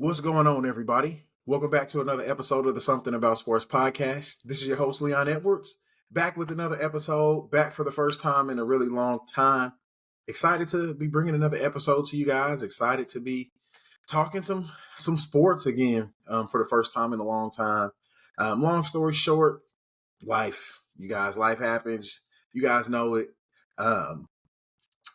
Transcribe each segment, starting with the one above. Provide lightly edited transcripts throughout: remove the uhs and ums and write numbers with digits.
What's going on, everybody? Welcome back to another episode of the Something About Sports podcast. This is your host, Leon Edwards, back with another episode, back for the first time in a really long time. Excited to be bringing another episode to you guys. Excited to be talking some sports again for the first time in a long time. Long story short, life. You guys, life happens. You guys know it.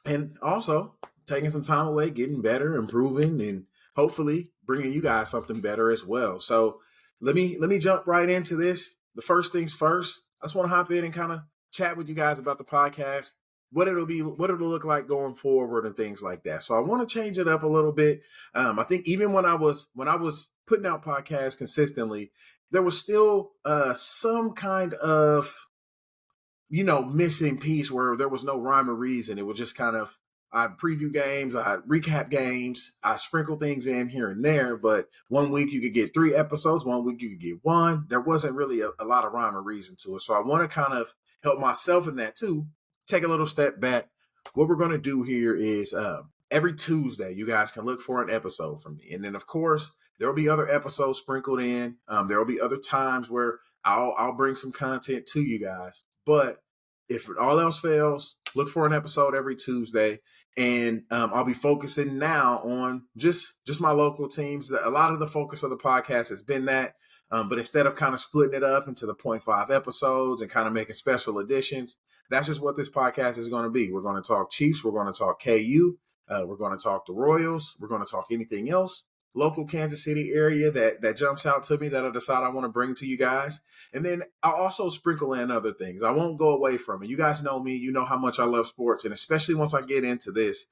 And also taking some time away, getting better, improving, and hopefully bringing you guys something better as well. So let me jump right into this. The first things first, I just want to hop in and kind of chat with you guys about the podcast, what it'll look like going forward and things like that. So I want to change it up a little bit. I think even when I was putting out podcasts consistently, there was still some kind of missing piece where there was no rhyme or reason. It was just kind of, I'd preview games, I'd recap games, I sprinkle things in here and there, but one week you could get 3 episodes, one week you could get 1. There wasn't really a lot of rhyme or reason to it. So I want to kind of help myself in that too, take a little step back. What we're going to do here is every Tuesday, you guys can look for an episode from me. And then, of course, there will be other episodes sprinkled in. There will be other times where I'll bring some content to you guys. But if all else fails, look for an episode every Tuesday. And I'll be focusing now on just my local teams. A lot of the focus of the podcast has been that. But instead of kind of splitting it up into the 0.5 episodes and kind of making special editions, that's just what this podcast is going to be. We're going to talk Chiefs. We're going to talk KU. We're going to talk the Royals. We're going to talk anything else local Kansas City area that jumps out to me that I decide I want to bring to you guys. And then I'll also sprinkle in other things. I won't go away from it. You guys know me. You know how much I love sports. And especially once I get into this,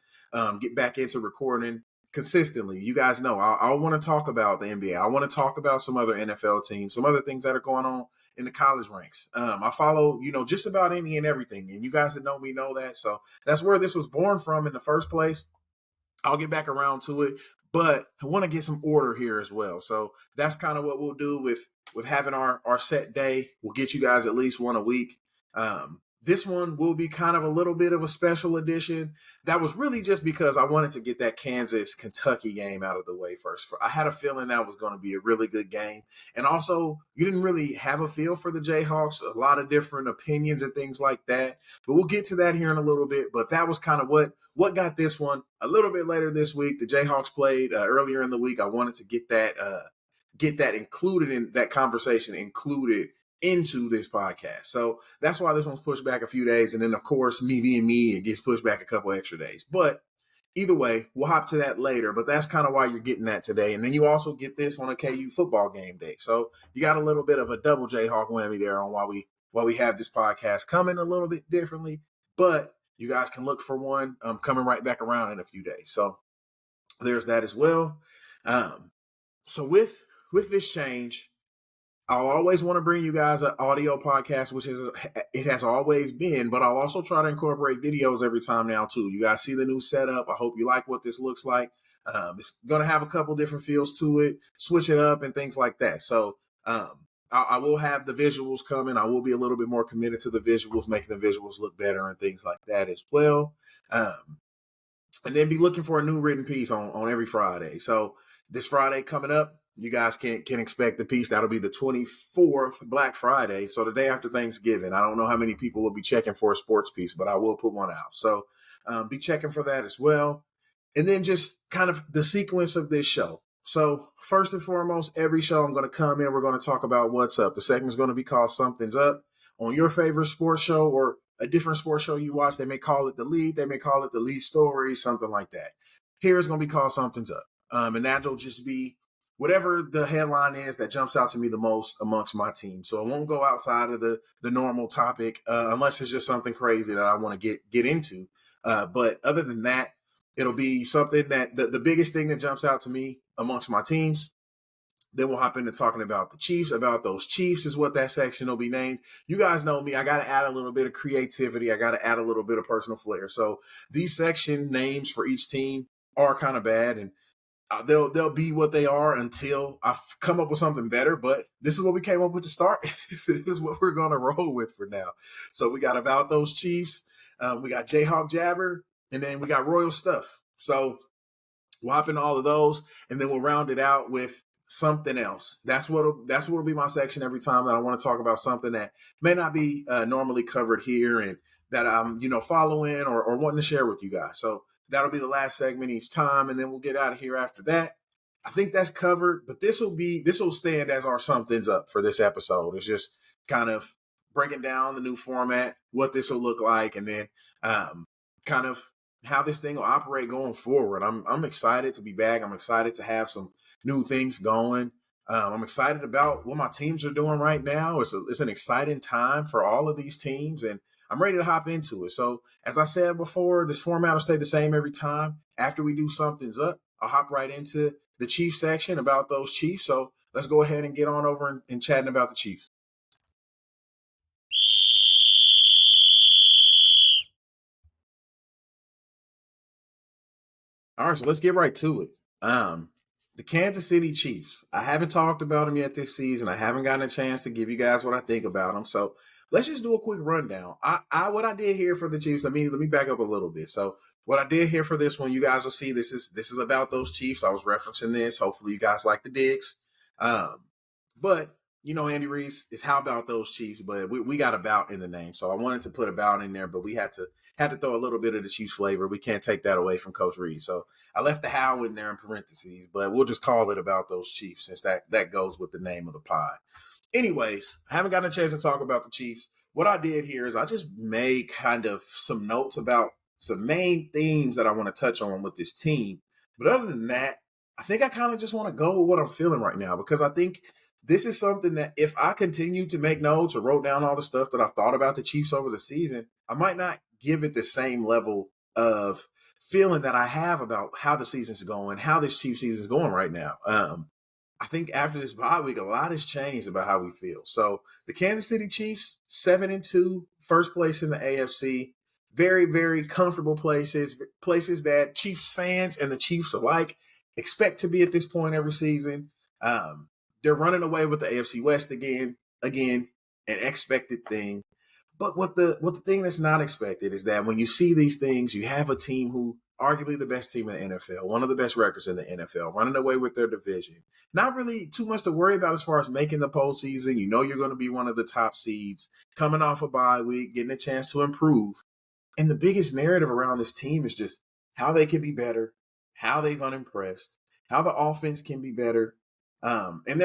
get back into recording consistently. You guys know I want to talk about the NBA. I want to talk about some other NFL teams, some other things that are going on in the college ranks. I follow, just about any and everything. And you guys that know me know that. So that's where this was born from in the first place. I'll get back around to it, but I want to get some order here as well. So that's kind of what we'll do with having our set day. We'll get you guys at least one a week. This one will be kind of a little bit of a special edition. That was really just because I wanted to get that Kansas-Kentucky game out of the way first. I had a feeling that was going to be a really good game. And also, you didn't really have a feel for the Jayhawks, a lot of different opinions and things like that. But we'll get to that here in a little bit. But that was kind of what got this one a little bit later this week. The Jayhawks played earlier in the week. I wanted to get that included in that conversation, included into this podcast. So that's why this one's pushed back a few days. And then, of course, me being me, it gets pushed back a couple extra days. But either way, we'll hop to that later. But that's kind of why you're getting that today. And then you also get this on a KU football game day. So you got a little bit of a double Jayhawk whammy there on why we have this podcast coming a little bit differently. But you guys can look for one coming right back around in a few days. So there's that as well. So with this change, I'll always want to bring you guys an audio podcast, which it has always been, but I'll also try to incorporate videos every time now too. You guys see the new setup. I hope you like what this looks like. It's going to have a couple different feels to it, switch it up and things like that. So I will have the visuals coming. I will be a little bit more committed to the visuals, making the visuals look better and things like that as well. And then be looking for a new written piece on every Friday. So this Friday coming up, you guys can expect the piece. That'll be the 24th, Black Friday. So the day after Thanksgiving. I don't know how many people will be checking for a sports piece, but I will put one out. So be checking for that as well. And then just kind of the sequence of this show. So first and foremost, every show I'm going to come in, we're going to talk about what's up. The segment's going to be called Something's Up. On your favorite sports show or a different sports show you watch, they may call it The Lead. They may call it The Lead Story, something like that. Here it's going to be called Something's Up. And that'll just be whatever the headline is that jumps out to me the most amongst my team. So it won't go outside of the normal topic unless it's just something crazy that I want to get into. But other than that, it'll be something that the biggest thing that jumps out to me amongst my teams. Then we'll hop into talking about the Chiefs, about those Chiefs is what that section will be named. You guys know me. I got to add a little bit of creativity. I got to add a little bit of personal flair. So these section names for each team are kind of bad, and they'll be what they are until I come up with something better. But this is what we came up with to start. This is what we're going to roll with for now. So we got about those Chiefs. We got Jayhawk Jabber, and then we got Royal Stuff. So We'll hop into all of those, and then we'll round it out with something else. That's what'll be my section every time that I want to talk about something that may not be normally covered here, and that I'm following or wanting to share with you guys. So that'll be the last segment each time, and then we'll get out of here after that. I think that's covered, but this will stand as our something's up for this episode. It's just kind of breaking down the new format, what this will look like, and then kind of how this thing will operate going forward. I'm excited to be back. I'm excited to have some new things going. I'm excited about what my teams are doing right now. It's an exciting time for all of these teams, and I'm ready to hop into it. So as I said before, this format will stay the same every time. After we do something's up, I'll hop right into the Chiefs section about those Chiefs. So let's go ahead and get on over and chatting about the Chiefs. All right, so let's get right to it. The Kansas City Chiefs. I haven't talked about them yet this season. I haven't gotten a chance to give you guys what I think about them. So let's just do a quick rundown. What I did here for the Chiefs. Let me back up a little bit. So what I did here for this one, you guys will see this is about those Chiefs. I was referencing this. Hopefully you guys like the digs. But Andy Reid's is how about those Chiefs, but we got about in the name. So I wanted to put about in there, but we had to throw a little bit of the Chiefs flavor. We can't take that away from Coach Reid. So I left the how in there in parentheses, but we'll just call it about those Chiefs since that goes with the name of the pod. Anyways, I haven't gotten a chance to talk about the Chiefs. What I did here is I just made kind of some notes about some main themes that I want to touch on with this team. But other than that, I think I kind of just want to go with what I'm feeling right now, because I think this is something that if I continue to make notes or wrote down all the stuff that I've thought about the Chiefs over the season, I might not give it the same level of feeling that I have about how the season's going, how this Chiefs season is going right now. I think after this bye week, a lot has changed about how we feel. So the Kansas City Chiefs, 7-2, first place in the AFC. Very, very comfortable places that Chiefs fans and the Chiefs alike expect to be at this point every season. They're running away with the AFC West again, an expected thing. But what the thing that's not expected is that when you see these things, you have a team who arguably the best team in the NFL, one of the best records in the NFL, running away with their division. Not really too much to worry about as far as making the postseason. You're going to be one of the top seeds, coming off a bye week, getting a chance to improve. And the biggest narrative around this team is just how they can be better, how they've unimpressed, how the offense can be better. And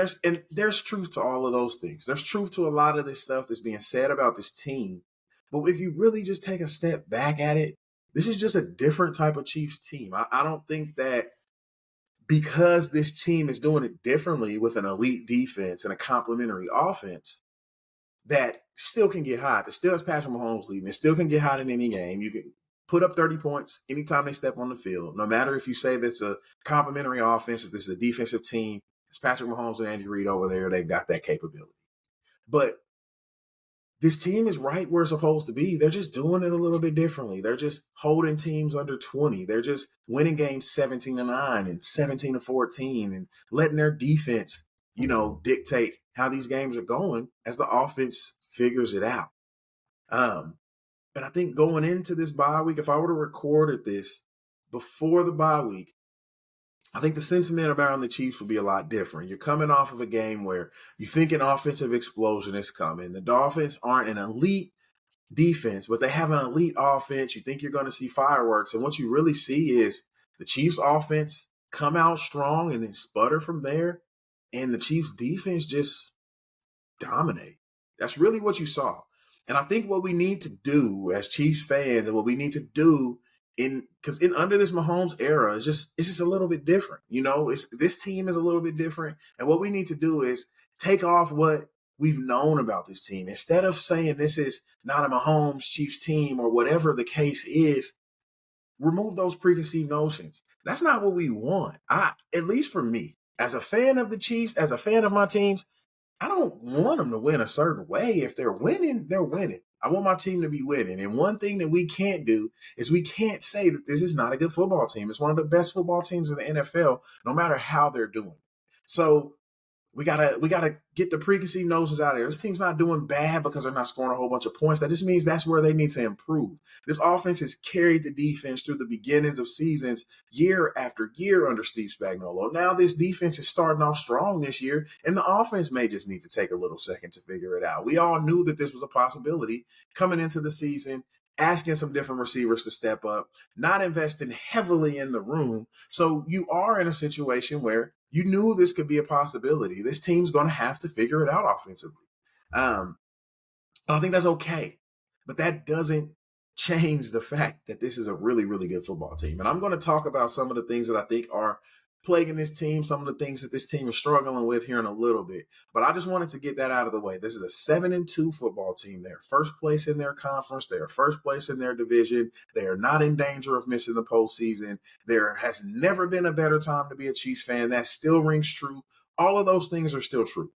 there's truth to all of those things. There's truth to a lot of this stuff that's being said about this team. But if you really just take a step back at it, this is just a different type of Chiefs team. I don't think that because this team is doing it differently with an elite defense and a complementary offense, that still can get hot. That still has Patrick Mahomes leading. It still can get hot in any game. You can put up 30 points anytime they step on the field, no matter if you say that's a complementary offense, if this is a defensive team. It's Patrick Mahomes and Andy Reid over there. They've got that capability. But this team is right where it's supposed to be. They're just doing it a little bit differently. They're just holding teams under 20. They're just winning games 17-9 and 17-14 and letting their defense, dictate how these games are going as the offense figures it out. And I think going into this bye week, if I were to record this before the bye week, I think the sentiment around the Chiefs will be a lot different. You're coming off of a game where you think an offensive explosion is coming. The Dolphins aren't an elite defense, but they have an elite offense. You think you're going to see fireworks. And what you really see is the Chiefs offense come out strong and then sputter from there. And the Chiefs defense just dominate. That's really what you saw. And I think what we need to do as Chiefs fans and what we need to do because under this Mahomes era, it's just a little bit different. This team is a little bit different. And what we need to do is take off what we've known about this team. Instead of saying this is not a Mahomes Chiefs team or whatever the case is, remove those preconceived notions. That's not what we want. At least for me, as a fan of the Chiefs, as a fan of my teams, I don't want them to win a certain way. If they're winning, they're winning. I want my team to be winning. And one thing that we can't do is we can't say that this is not a good football team. It's one of the best football teams in the NFL, no matter how they're doing. So We gotta get the preconceived notions out of there. This team's not doing bad because they're not scoring a whole bunch of points. That just means that's where they need to improve. This offense has carried the defense through the beginnings of seasons year after year under Steve Spagnuolo. Now this defense is starting off strong this year, and the offense may just need to take a little second to figure it out. We all knew that this was a possibility coming into the season, asking some different receivers to step up, not investing heavily in the room. So you are in a situation where you knew this could be a possibility. This team's going to have to figure it out offensively. I think that's okay. But that doesn't change the fact that this is a really, really good football team. And I'm going to talk about some of the things that I think are plaguing this team, some of the things that this team is struggling with here in a little bit. But I just wanted to get that out of the way. This is a 7-2 football team. They're first place in their conference. They are first place in their division. They are not in danger of missing the postseason. There has never been a better time to be a Chiefs fan. That still rings true. All of those things are still true.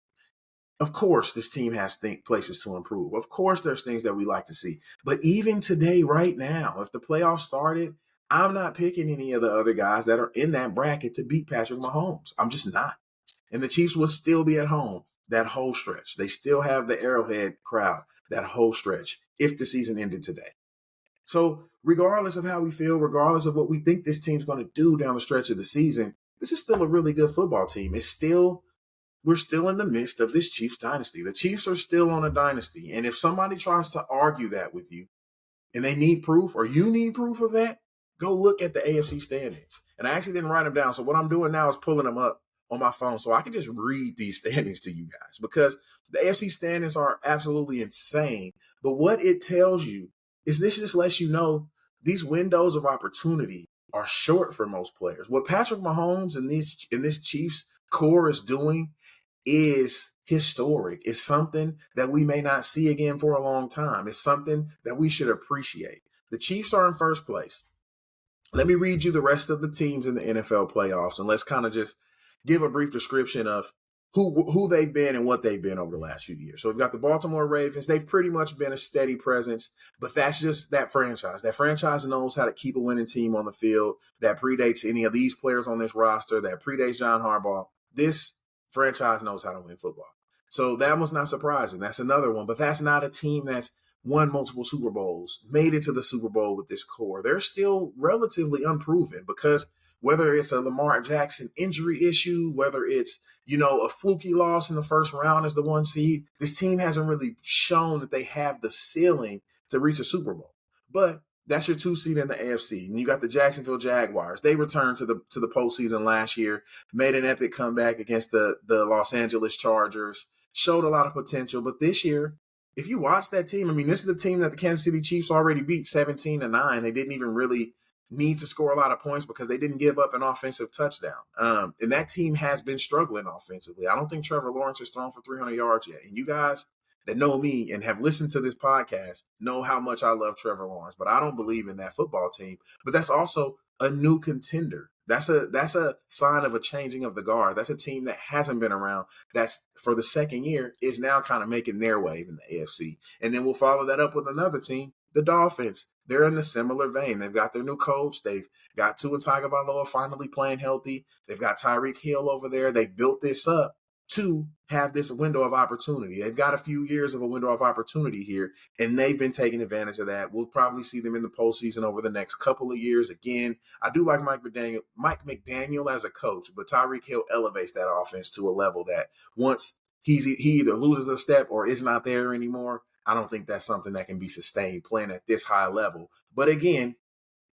Of course, this team has places to improve. Of course, there's things that we like to see. But even today, right now, if the playoffs started, I'm not picking any of the other guys that are in that bracket to beat Patrick Mahomes. I'm just not. And the Chiefs will still be at home that whole stretch. They still have the Arrowhead crowd that whole stretch if the season ended today. So regardless of how we feel, regardless of what we think this team's going to do down the stretch of the season, this is still a really good football team. We're still in the midst of this Chiefs dynasty. The Chiefs are still on a dynasty. And if somebody tries to argue that with you and they need proof or you need proof of that, go look at the AFC standings. And I actually didn't write them down. So what I'm doing now is pulling them up on my phone so I can just read these standings to you guys because the AFC standings are absolutely insane. But what it tells you is this just lets you know these windows of opportunity are short for most players. What Patrick Mahomes and this Chiefs core is doing is historic. It's something that we may not see again for a long time. It's something that we should appreciate. The Chiefs are in first place. Let me read you the rest of the teams in the NFL playoffs, and let's kind of just give a brief description of who they've been and what they've been over the last few years. So we've got the Baltimore Ravens. They've pretty much been a steady presence, but that's just that franchise. That franchise knows how to keep a winning team on the field that predates any of these players on this roster, that predates John Harbaugh. This franchise knows how to win football. So that was not surprising. That's another one, but that's not a team that's won multiple Super Bowls, made it to the Super Bowl with this core. They're still relatively unproven because whether it's a Lamar Jackson injury issue, whether it's, a fluky loss in the first round as the 1 seed, this team hasn't really shown that they have the ceiling to reach a Super Bowl. But that's your 2 seed in the AFC. And you got the Jacksonville Jaguars. They returned to the postseason last year, made an epic comeback against the Los Angeles Chargers, showed a lot of potential. But this year, if you watch that team, this is the team that the Kansas City Chiefs already beat 17-9. They didn't even really need to score a lot of points because they didn't give up an offensive touchdown. And that team has been struggling offensively. I don't think Trevor Lawrence has thrown for 300 yards yet. And you guys that know me and have listened to this podcast know how much I love Trevor Lawrence, but I don't believe in that football team. But that's also a new contender. That's a sign of a changing of the guard. That's a team that hasn't been around. That's for the second year is now kind of making their wave in the AFC. And then we'll follow that up with another team, the Dolphins. They're in a similar vein. They've got their new coach. They've got Tua Tagovailoa finally playing healthy. They've got Tyreek Hill over there. They've built this up to have this window of opportunity. They've got a few years of a window of opportunity here, and they've been taking advantage of that. We'll probably see them in the postseason over the next couple of years. Again, I do like Mike McDaniel as a coach, but Tyreek Hill elevates that offense to a level that once he either loses a step or is not there anymore, I don't think that's something that can be sustained playing at this high level. But again,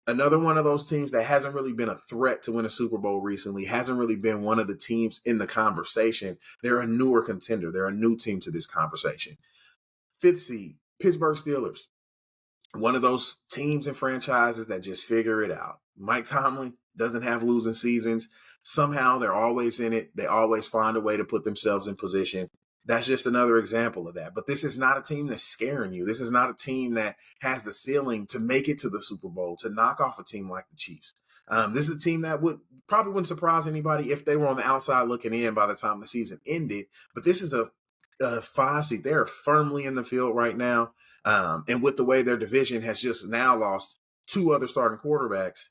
another one of those teams that hasn't really been a threat to win a Super Bowl recently, hasn't really been one of the teams in the conversation. They're a newer contender. They're a new team to this conversation. 5th seed, Pittsburgh Steelers. One of those teams and franchises that just figure it out. Mike Tomlin doesn't have losing seasons. Somehow they're always in it. They always find a way to put themselves in position. That's just another example of that. But this is not a team that's scaring you. This is not a team that has the ceiling to make it to the Super Bowl, to knock off a team like the Chiefs. This is a team that probably wouldn't surprise anybody if they were on the outside looking in by the time the season ended. But this is a 5 seed. They're firmly in the field right now. And with the way their division has just now lost 2 other starting quarterbacks,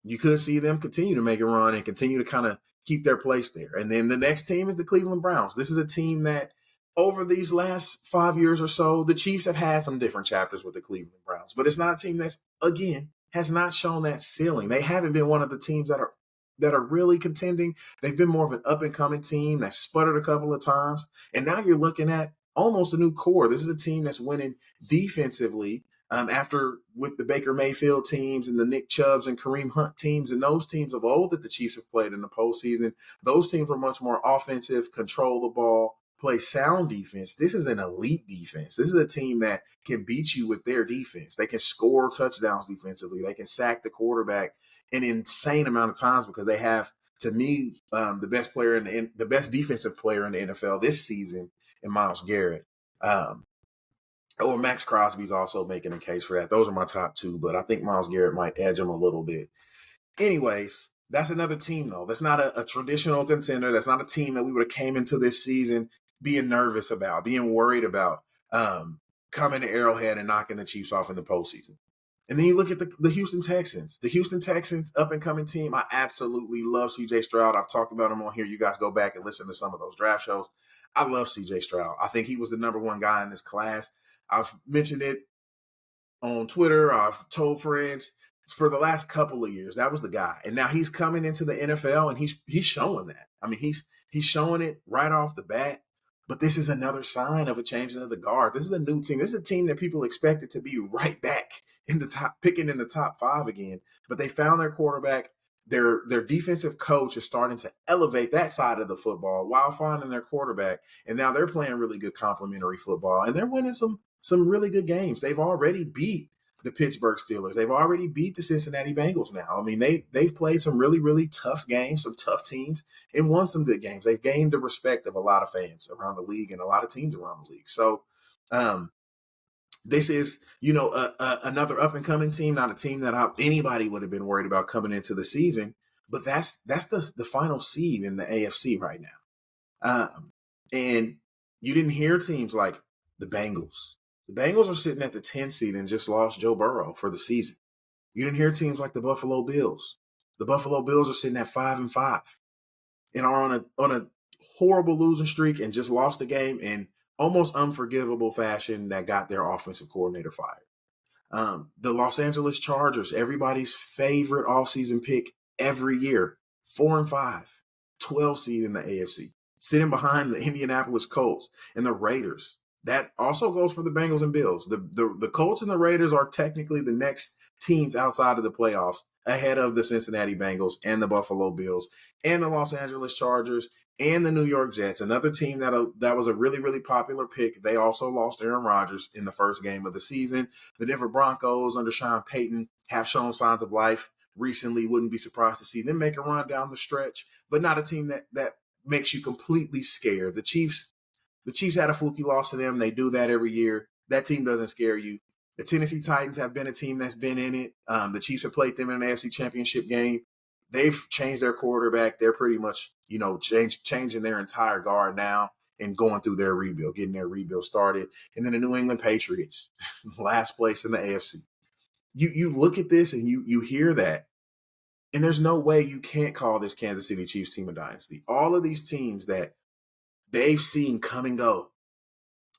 you could see them continue to make a run and continue to kind of keep their place there. And then the next team is the Cleveland Browns. This is a team that over these last 5 years or so, the Chiefs have had some different chapters with the Cleveland Browns, but it's not a team that's, again, has not shown that ceiling. They haven't been one of the teams that are really contending. They've been more of an up and coming team that sputtered a couple of times. And now you're looking at almost a new core. This is a team that's winning defensively after with the Baker Mayfield teams and the Nick Chubbs and Kareem Hunt teams and those teams of old that the Chiefs have played in the postseason. Those teams were much more offensive, control the ball, play sound defense. This is an elite defense. This is a team that can beat you with their defense. They can score touchdowns defensively. They can sack the quarterback an insane amount of times because they have, to me, the best player the best defensive player in the NFL this season in Myles Garrett. Or Max Crosby's also making a case for that. Those are my top two, but I think Myles Garrett might edge him a little bit. Anyways, that's another team, though. That's not a traditional contender. That's not a team that we would have came into this season being nervous about, being worried about coming to Arrowhead and knocking the Chiefs off in the postseason. And then you look at the Houston Texans. The Houston Texans, up-and-coming team. I absolutely love C.J. Stroud. I've talked about him on here. You guys go back and listen to some of those draft shows. I love C.J. Stroud. I think he was the number one guy in this class. I've mentioned it on Twitter. I've told friends for the last couple of years, that was the guy. And now he's coming into the NFL, and he's showing that. I mean, he's showing it right off the bat. But this is another sign of a changing of the guard. This is a new team. This is a team that people expected to be right back in the top, picking in the top 5 again. But they found their quarterback. Their defensive coach is starting to elevate that side of the football while finding their quarterback. And now they're playing really good complementary football. And they're winning some really good games. They've already beat the Pittsburgh Steelers. They've already beat the Cincinnati Bengals now. I mean, they've played some really, really tough games, some tough teams, and won some good games. They've gained the respect of a lot of fans around the league and a lot of teams around the league. So this is, another up-and-coming team, not a team that anybody would have been worried about coming into the season. But that's the final seed in the AFC right now. And you didn't hear teams like the Bengals. The Bengals are sitting at the 10 seed and just lost Joe Burrow for the season. You didn't hear teams like the Buffalo Bills. The Buffalo Bills are sitting at 5-5 and are on a horrible losing streak and just lost the game in almost unforgivable fashion that got their offensive coordinator fired. The Los Angeles Chargers, everybody's favorite offseason pick every year, 4-5, 12 seed in the AFC, sitting behind the Indianapolis Colts and the Raiders. That also goes for the Bengals and Bills. The Colts and the Raiders are technically the next teams outside of the playoffs ahead of the Cincinnati Bengals and the Buffalo Bills and the Los Angeles Chargers and the New York Jets, another team that was a really, really popular pick. They also lost Aaron Rodgers in the first game of the season. The Denver Broncos under Sean Payton have shown signs of life recently. Wouldn't be surprised to see them make a run down the stretch, but not a team that makes you completely scared. The Chiefs had a fluky loss to them. They do that every year. That team doesn't scare you. The Tennessee Titans have been a team that's been in it. The Chiefs have played them in an AFC Championship game. They've changed their quarterback. They're pretty much, changing their entire guard now and going through their rebuild, getting their rebuild started. And then the New England Patriots, last place in the AFC. You look at this and you hear that, and there's no way you can't call this Kansas City Chiefs team a dynasty. All of these teams that they've seen come and go.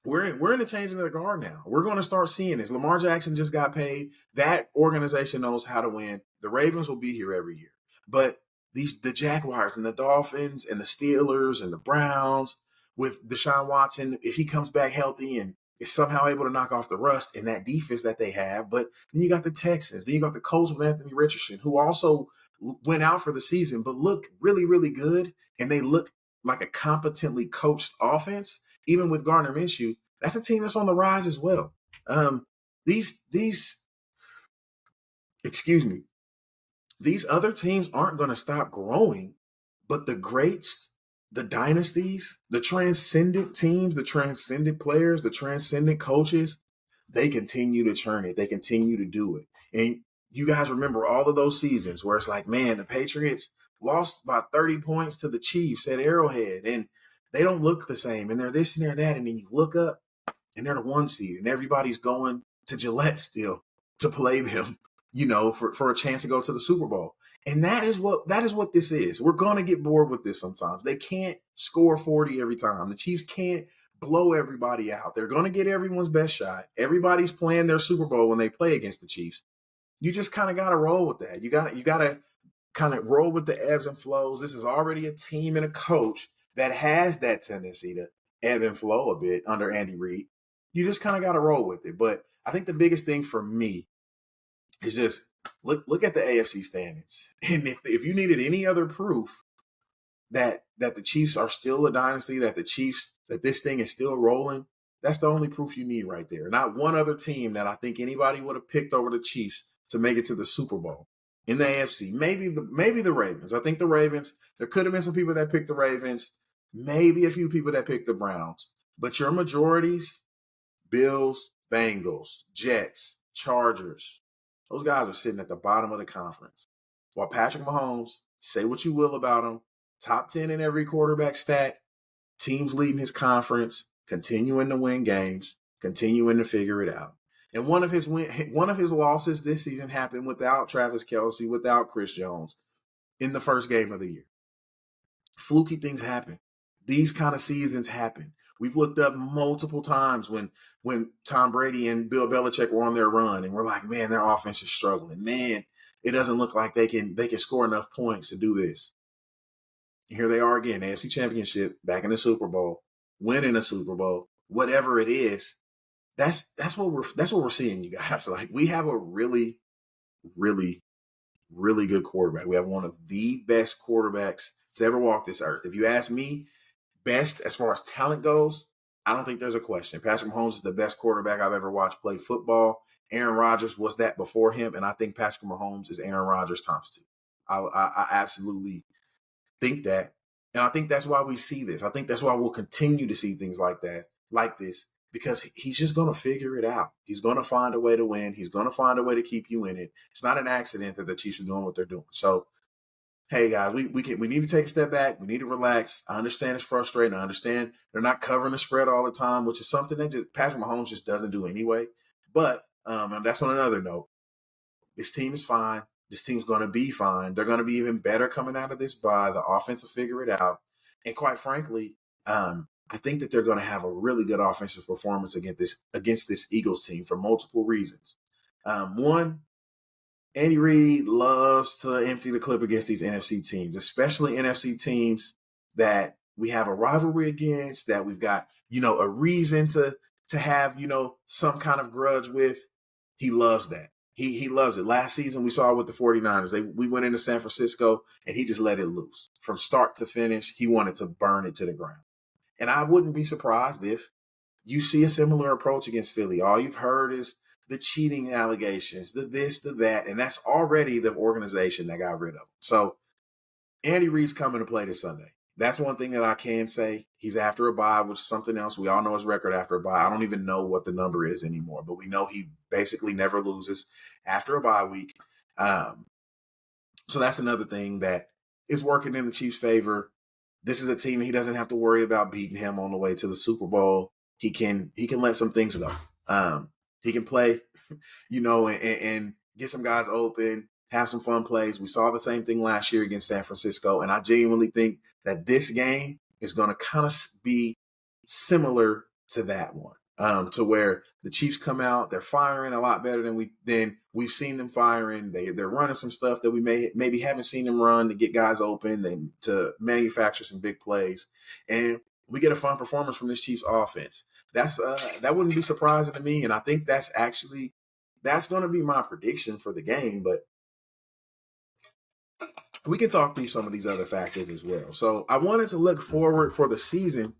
We're in the changing of the guard now. We're going to start seeing this. Lamar Jackson just got paid. That organization knows how to win. The Ravens will be here every year. But the Jaguars and the Dolphins and the Steelers and the Browns with Deshaun Watson, if he comes back healthy and is somehow able to knock off the rust in that defense that they have. But then you got the Texans. Then you got the Colts with Anthony Richardson, who also went out for the season but looked really, really good. And they look like a competently coached offense, even with Gardner Minshew. That's a team that's on the rise as well. These other teams aren't going to stop growing, but the greats, the dynasties, the transcendent teams, the transcendent players, the transcendent coaches, they continue to churn it. They continue to do it. And you guys remember all of those seasons where it's like, man, the Patriots lost by 30 points to the Chiefs at Arrowhead, and they don't look the same, and they're this and they're that, and then you look up, and they're the 1 seed, and everybody's going to Gillette still to play them, for a chance to go to the Super Bowl. And that is what this is. We're going to get bored with this sometimes. They can't score 40 every time. The Chiefs can't blow everybody out. They're going to get everyone's best shot. Everybody's playing their Super Bowl when they play against the Chiefs. You just kind of got to roll with that. You got to kind of roll with the ebbs and flows. This is already a team and a coach that has that tendency to ebb and flow a bit under Andy Reid. You just kind of got to roll with it. But I think the biggest thing for me is just look at the AFC standings. And if you needed any other proof that the Chiefs are still a dynasty, that this thing is still rolling, that's the only proof you need right there. Not one other team that I think anybody would have picked over the Chiefs to make it to the Super Bowl in the AFC. Maybe the Ravens. I think the Ravens, there could have been some people that picked the Ravens, maybe a few people that picked the Browns. But your majorities, Bills, Bengals, Jets, Chargers, those guys are sitting at the bottom of the conference. While Patrick Mahomes, say what you will about him, top 10 in every quarterback stat, teams leading his conference, continuing to win games, continuing to figure it out. And one of his losses this season happened without Travis Kelce, without Chris Jones in the first game of the year. Fluky things happen. These kind of seasons happen. We've looked up multiple times when Tom Brady and Bill Belichick were on their run, and we're like, man, their offense is struggling. Man, it doesn't look like they can score enough points to do this. Here they are again, AFC Championship, back in the Super Bowl, winning a Super Bowl, whatever it is. That's what we're seeing, you guys. Like, we have a really, really, really good quarterback. We have one of the best quarterbacks to ever walk this earth. If you ask me, best as far as talent goes, I don't think there's a question. Patrick Mahomes is the best quarterback I've ever watched play football. Aaron Rodgers was that before him, and I think Patrick Mahomes is Aaron Rodgers times two. I absolutely think that, and I think that's why we see this. I think that's why we'll continue to see things like this, because he's just going to figure it out. He's going to find a way to win. He's going to find a way to keep you in it. It's not an accident that the Chiefs are doing what they're doing. So, hey guys, we need to take a step back. We need to relax. I understand it's frustrating. I understand they're not covering the spread all the time, which is something that Patrick Mahomes just doesn't do anyway. But and that's on another note. This team is fine. This team's going to be fine. They're going to be even better coming out of this bye. The offense will figure it out. And quite frankly, I think that they're going to have a really good offensive performance against this Eagles team for multiple reasons. One, Andy Reid loves to empty the clip against these NFC teams, especially NFC teams that we have a rivalry against, that we've got, a reason to have, some kind of grudge with. He loves that. He loves it. Last season, we saw it with the 49ers. We went into San Francisco, and he just let it loose. From start to finish, he wanted to burn it to the ground. And I wouldn't be surprised if you see a similar approach against Philly. All you've heard is the cheating allegations, the this, the that, and that's already the organization that got rid of him. So Andy Reid's coming to play this Sunday. That's one thing that I can say. He's after a bye, which is something else. We all know his record after a bye. I don't even know what the number is anymore, but we know he basically never loses after a bye week. So that's another thing that is working in the Chiefs' favor. This is a team he doesn't have to worry about beating him on the way to the Super Bowl. He can let some things go. He can play, and get some guys open, have some fun plays. We saw the same thing last year against San Francisco, and I genuinely think that this game is going to kind of be similar to that one, to where the Chiefs come out, they're firing a lot better than we've seen them firing. They're running some stuff that we maybe haven't seen them run to get guys open and to manufacture some big plays, and we get a fun performance from this Chiefs offense. That wouldn't be surprising to me, and I think that's going to be my prediction for the game. But we can talk through some of these other factors as well. So I wanted to look forward for the season,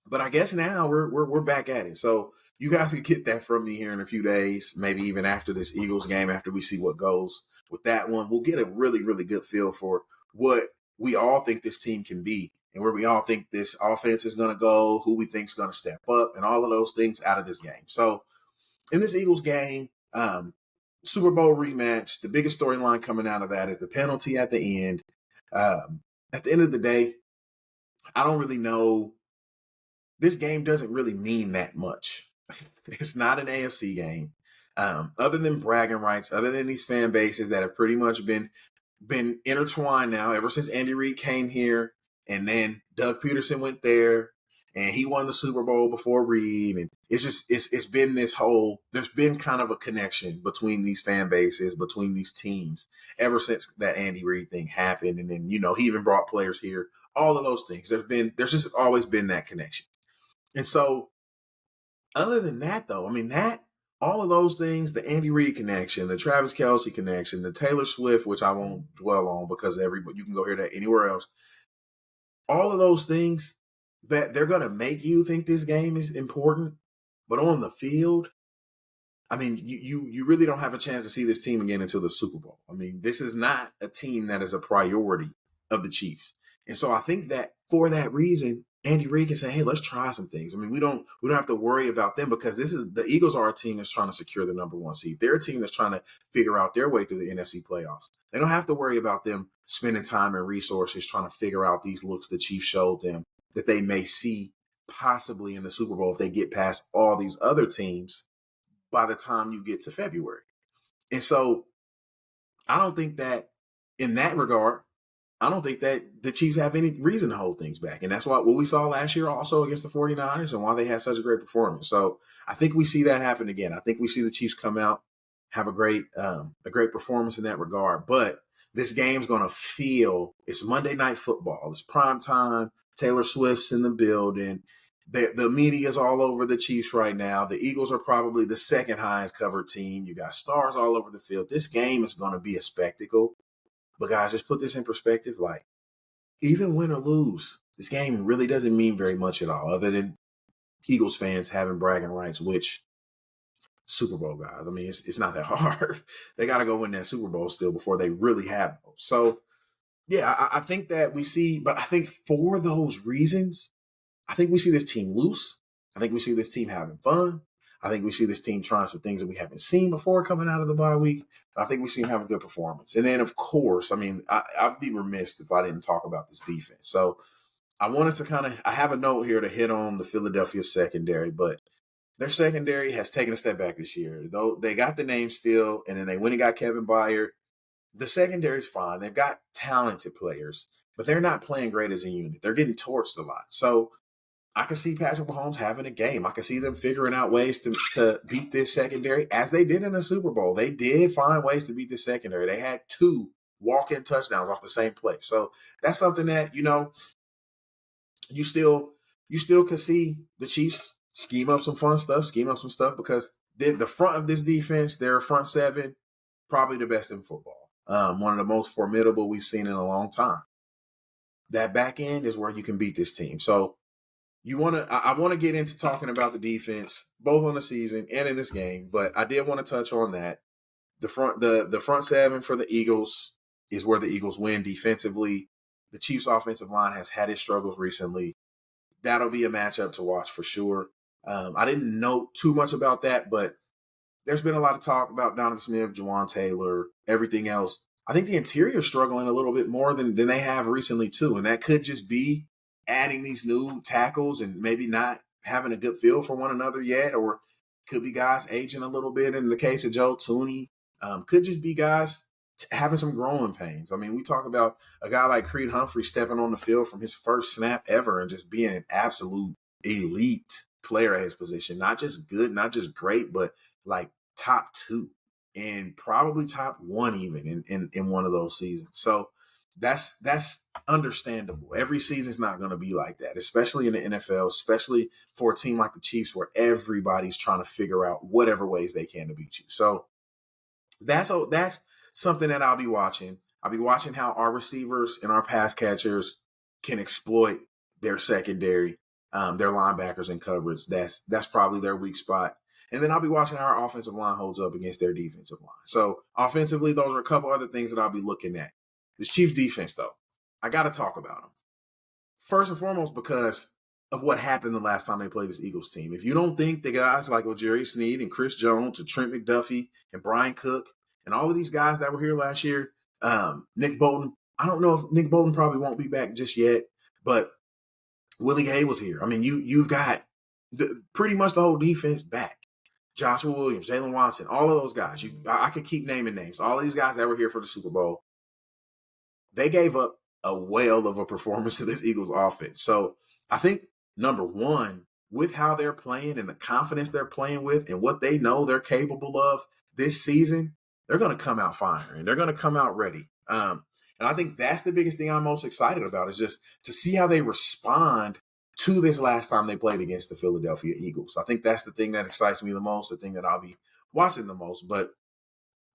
but I guess now we're back at it. So you guys can get that from me here in a few days, maybe even after this Eagles game, after we see what goes with that one. We'll get a really, really good feel for what we all think this team can be and where we all think this offense is going to go, who we think is going to step up, and all of those things out of this game. So in this Eagles game, Super Bowl rematch, the biggest storyline coming out of that is the penalty at the end. At the end of the day, I don't really know. This game doesn't really mean that much. It's not an AFC game. Other than bragging rights, other than these fan bases that have pretty much been been intertwined now ever since Andy Reid came here, and then Doug Peterson went there, and he won the Super Bowl before Reid, and it's been this whole. There's been kind of a connection between these fan bases, between these teams, ever since that Andy Reid thing happened, and then he even brought players here. All of those things. There's just always been that connection, and so other than that, though, I mean that all of those things, the Andy Reid connection, the Travis Kelce connection, the Taylor Swift, which I won't dwell on because you can go hear that anywhere else. All of those things that they're going to make you think this game is important, but on the field, I mean, you really don't have a chance to see this team again until the Super Bowl. I mean, this is not a team that is a priority of the Chiefs. And so I think that for that reason, Andy Reid can say, hey, let's try some things. I mean, we don't have to worry about them because the Eagles are a team that's trying to secure the number one seed. They're a team that's trying to figure out their way through the NFC playoffs. They don't have to worry about them spending time and resources trying to figure out these looks the Chiefs showed them that they may see possibly in the Super Bowl if they get past all these other teams by the time you get to February. And so I don't think that in that regard, I don't think that the Chiefs have any reason to hold things back. And that's what we saw last year also against the 49ers and why they had such a great performance. So I think we see that happen again. I think we see the Chiefs come out, have a great performance in that regard. But this game's going to feel, it's Monday Night Football. It's prime time. Taylor Swift's in the building. The media's all over the Chiefs right now. The Eagles are probably the second highest covered team. You got stars all over the field. This game is going to be a spectacle. But guys, just put this in perspective. Like, even win or lose, this game really doesn't mean very much at all, other than Eagles fans having bragging rights, which Super Bowl guys. I mean, it's not that hard. They got to go win that Super Bowl still before they really have those. So, yeah, I think that we see, but I think for those reasons, I think we see this team loose. I think we see this team having fun. I think we see this team trying some things that we haven't seen before coming out of the bye week. I think we see them have a good performance. And then, of course, I mean, I'd be remiss if I didn't talk about this defense. So I wanted to I have a note here to hit on the Philadelphia secondary, but their secondary has taken a step back this year. Though they got the name still, and then they went and got Kevin Byard. The secondary is fine. They've got talented players, but they're not playing great as a unit. They're getting torched a lot. So I can see Patrick Mahomes having a game. I can see them figuring out ways to beat this secondary as they did in the Super Bowl. They did find ways to beat the secondary. They had 2 walk-in touchdowns off the same play. So that's something that, you still could see the Chiefs scheme up some fun stuff, scheme up some stuff because the front of this defense, their front 7, probably the best in football. One of the most formidable we've seen in a long time. That back end is where you can beat this team. So I want to get into talking about the defense, both on the season and in this game, but I did want to touch on that. The front 7 for the Eagles is where the Eagles win defensively. The Chiefs' offensive line has had its struggles recently. That'll be a matchup to watch for sure. I didn't know too much about that, but there's been a lot of talk about Donovan Smith, Juwan Taylor, everything else. I think the interior is struggling a little bit more than they have recently too, and that could just be adding these new tackles and maybe not having a good feel for one another yet, or could be guys aging a little bit. In the case of Joe Tooney, could just be guys having some growing pains. I mean, we talk about a guy like Creed Humphrey stepping on the field from his first snap ever and just being an absolute elite player at his position. Not just good, not just great, but like top 2 and probably top 1 even in one of those seasons. So that's understandable. Every season's not going to be like that, especially in the NFL, especially for a team like the Chiefs where everybody's trying to figure out whatever ways they can to beat you. So that's something that I'll be watching. I'll be watching how our receivers and our pass catchers can exploit their secondary, their linebackers in coverage. That's probably their weak spot. And then I'll be watching how our offensive line holds up against their defensive line. So offensively, those are a couple other things that I'll be looking at. This Chiefs defense, though, I got to talk about them. First and foremost, because of what happened the last time they played this Eagles team. If you don't think the guys like L'Jarius Sneed and Chris Jones and Trent McDuffie and Brian Cook and all of these guys that were here last year, Nick Bolton, I don't know if Nick Bolton probably won't be back just yet, but Willie Gay was here. I mean, you've got pretty much the whole defense back. Joshua Williams, Jalen Watson, all of those guys. I could keep naming names. All of these guys that were here for the Super Bowl. they gave up a whale of a performance to this Eagles offense. So I think, number one, with how they're playing and the confidence they're playing with and what they know they're capable of this season, they're going to come out firing. They're going to come out ready. And I think that's the biggest thing I'm most excited about, is just to see how they respond to this last time they played against the Philadelphia Eagles. I think that's the thing that excites me the most, the thing that I'll be watching the most. But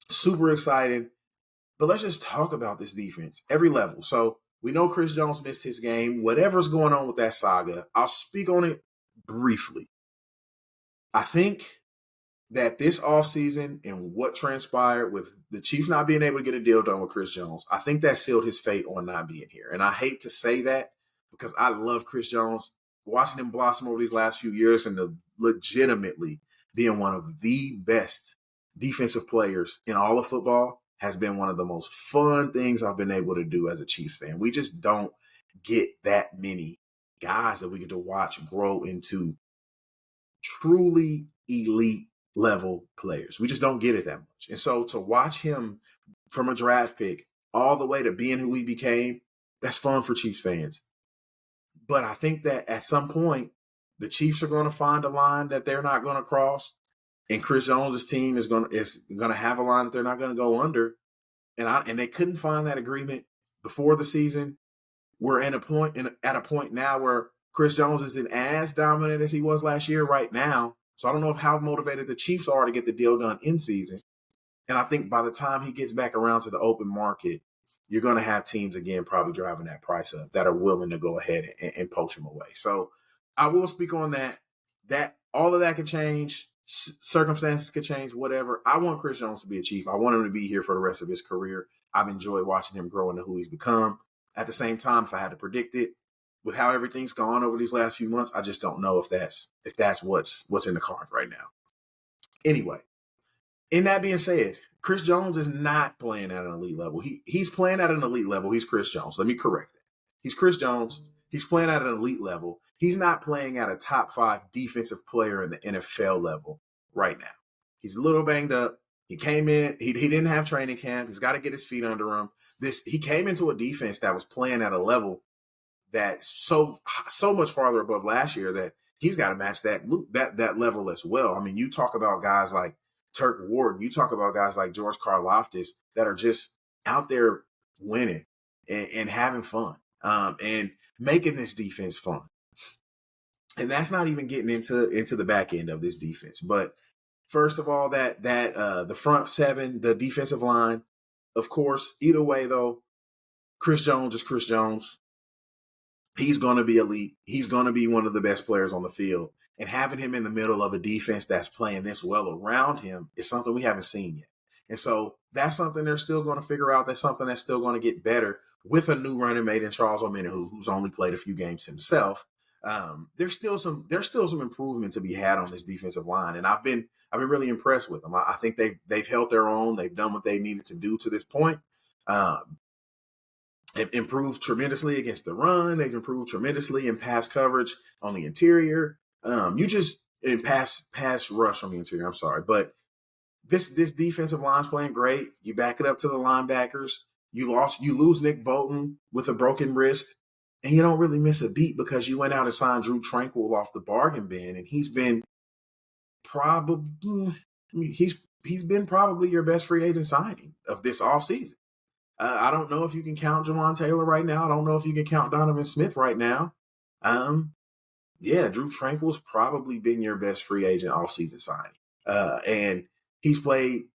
super excited. But let's just talk about this defense, every level. So we know Chris Jones missed his game. Whatever's going on with that saga, I'll speak on it briefly. I think that this offseason and what transpired with the Chiefs not being able to get a deal done with Chris Jones, I think that sealed his fate on not being here. And I hate to say that because I love Chris Jones, watching him blossom over these last few years and legitimately being one of the best defensive players in all of football has been one of the most fun things I've been able to do as a Chiefs fan. We just don't get that many guys that we get to watch grow into truly elite level players. We just don't get it that much. And so to watch him from a draft pick all the way to being who he became, that's fun for Chiefs fans. But I think that at some point, the Chiefs are going to find a line that they're not going to cross, and Chris Jones' team is going to have a line that they're not going to go under. And they couldn't find that agreement before the season. We're at a point now where Chris Jones isn't as dominant as he was last year right now. So I don't know how motivated the Chiefs are to get the deal done in season. And I think by the time he gets back around to the open market, you're going to have teams, again, probably driving that price up that are willing to go ahead and poach him away. So I will speak on that. That all of that could change. Circumstances could change, whatever. I want Chris Jones to be a Chief. I want him to be here for the rest of his career. I've enjoyed watching him grow into who he's become. At the same time, if I had to predict it, with how everything's gone over these last few months, I just don't know if that's what's in the cards right now. Anyway, in that being said, Chris Jones is not playing at an elite level. He's playing at an elite level. He's Chris Jones. Let me correct that. He's Chris Jones. He's playing at an elite level. He's not playing at a top 5 defensive player in the NFL level right now. He's a little banged up. He came in. He didn't have training camp. He's got to get his feet under him. He came into a defense that was playing at a level that's so much farther above last year that he's got to match that level as well. I mean, you talk about guys like Turk Ward, you talk about guys like George Karlaftis that are just out there winning and having fun and making this defense fun. And that's not even getting into the back end of this defense. But first of all, that the front seven, the defensive line, of course, either way though, Chris Jones is Chris Jones. He's going to be elite. He's going to be one of the best players on the field. And having him in the middle of a defense that's playing this well around him is something we haven't seen yet. And so that's something they're still going to figure out. That's something that's still going to get better with a new running mate in Charles Omenihu, who's only played a few games himself. There's still some improvement to be had on this defensive line, and I've been really impressed with them. I think they've held their own. They've done what they needed to do to this point. They've improved tremendously against the run. They've improved tremendously in pass coverage on the interior. In pass rush on the interior. I'm sorry, but this defensive line's playing great. You back it up to the linebackers. You lose Nick Bolton with a broken wrist, and you don't really miss a beat because you went out and signed Drew Tranquill off the bargain bin, and he's been probably your best free agent signing of this offseason. I don't know if you can count Jawan Taylor right now. I don't know if you can count Donovan Smith right now. Drew Tranquill's probably been your best free agent offseason signing. And he's played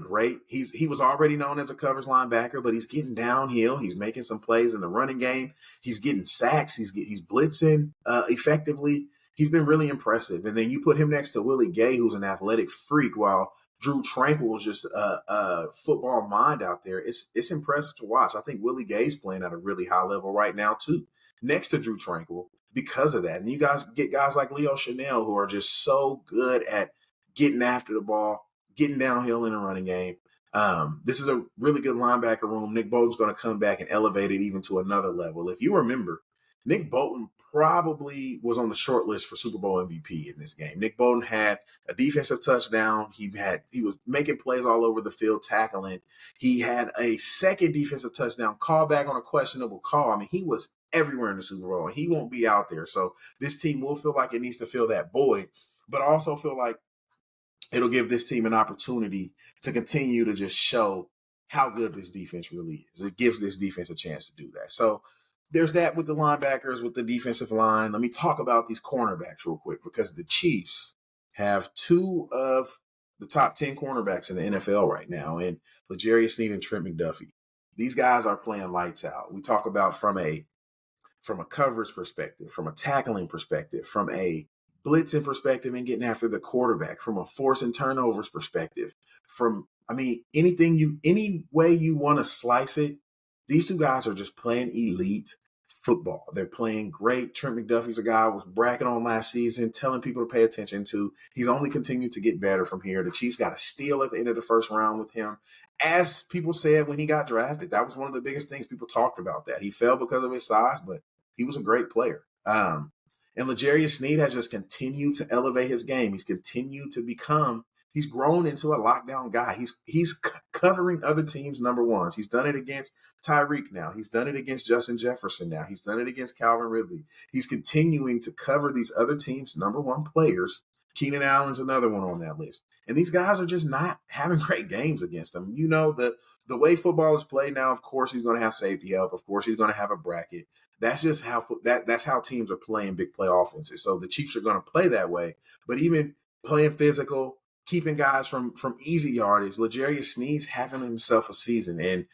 great. He was already known as a covers linebacker, but he's getting downhill. He's making some plays in the running game. He's getting sacks. He's blitzing effectively. He's been really impressive. And then you put him next to Willie Gay, who's an athletic freak, while Drew Tranquill was just a football mind out there. It's impressive to watch. I think Willie Gay's playing at a really high level right now too, next to Drew Tranquill because of that. And you guys get guys like Leo Chanel who are just so good at getting after the ball, getting downhill in the running game. This is a really good linebacker room. Nick Bolton's going to come back and elevate it even to another level. If you remember, Nick Bolton probably was on the short list for Super Bowl MVP in this game. Nick Bolton had a defensive touchdown. He was making plays all over the field, tackling. He had a second defensive touchdown call back on a questionable call. I mean, he was everywhere in the Super Bowl, and he won't be out there. So this team will feel like it needs to fill that void, but also feel like it'll give this team an opportunity to continue to just show how good this defense really is. It gives this defense a chance to do that. So there's that with the linebackers, with the defensive line. Let me talk about these cornerbacks real quick, because the Chiefs have two of the top 10 cornerbacks in the NFL right now, and L'Jarius Sneed and Trent McDuffie. These guys are playing lights out. We talk about from a coverage perspective, from a tackling perspective, from a blitzing perspective and getting after the quarterback, from a forcing turnovers perspective, any way you want to slice it, these two guys are just playing elite football. They're playing great. Trent McDuffie's a guy I was bragging on last season, telling people to pay attention to. He's only continued to get better from here. The Chiefs got a steal at the end of the first round with him. As people said when he got drafted, that was one of the biggest things people talked about, that he fell because of his size, but he was a great player. And L'Jarius Sneed has just continued to elevate his game. He's grown into a lockdown guy. He's covering other teams' number ones. He's done it against Tyreek now. He's done it against Justin Jefferson now. He's done it against Calvin Ridley. He's continuing to cover these other teams' number one players. Keenan Allen's another one on that list. And these guys are just not having great games against them. You know, the way football is played now, of course, he's going to have safety help. Of course, he's going to have a bracket. That's just how that's how teams are playing big play offenses. So the Chiefs are going to play that way. But even playing physical, keeping guys from easy yardage, L'Jarius Sneed's having himself a season. And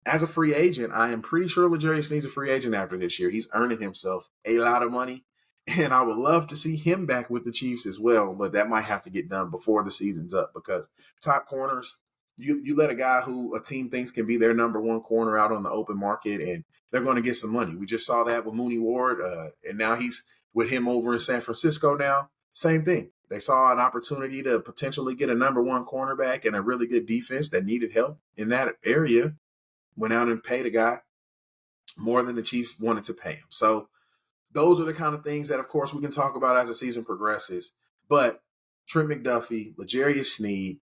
as a free agent, I am pretty sure L'Jarius Sneed's a free agent after this year. He's earning himself a lot of money. And I would love to see him back with the Chiefs as well, but that might have to get done before the season's up, because top corners, you let a guy who a team thinks can be their number one corner out on the open market, and they're going to get some money. We just saw that with Mooney Ward, and now he's with him over in San Francisco now. Same thing. They saw an opportunity to potentially get a number one cornerback and a really good defense that needed help in that area, went out and paid a guy more than the Chiefs wanted to pay him. So those are the kind of things that, of course, we can talk about as the season progresses. But Trent McDuffie, L'Jarius Sneed,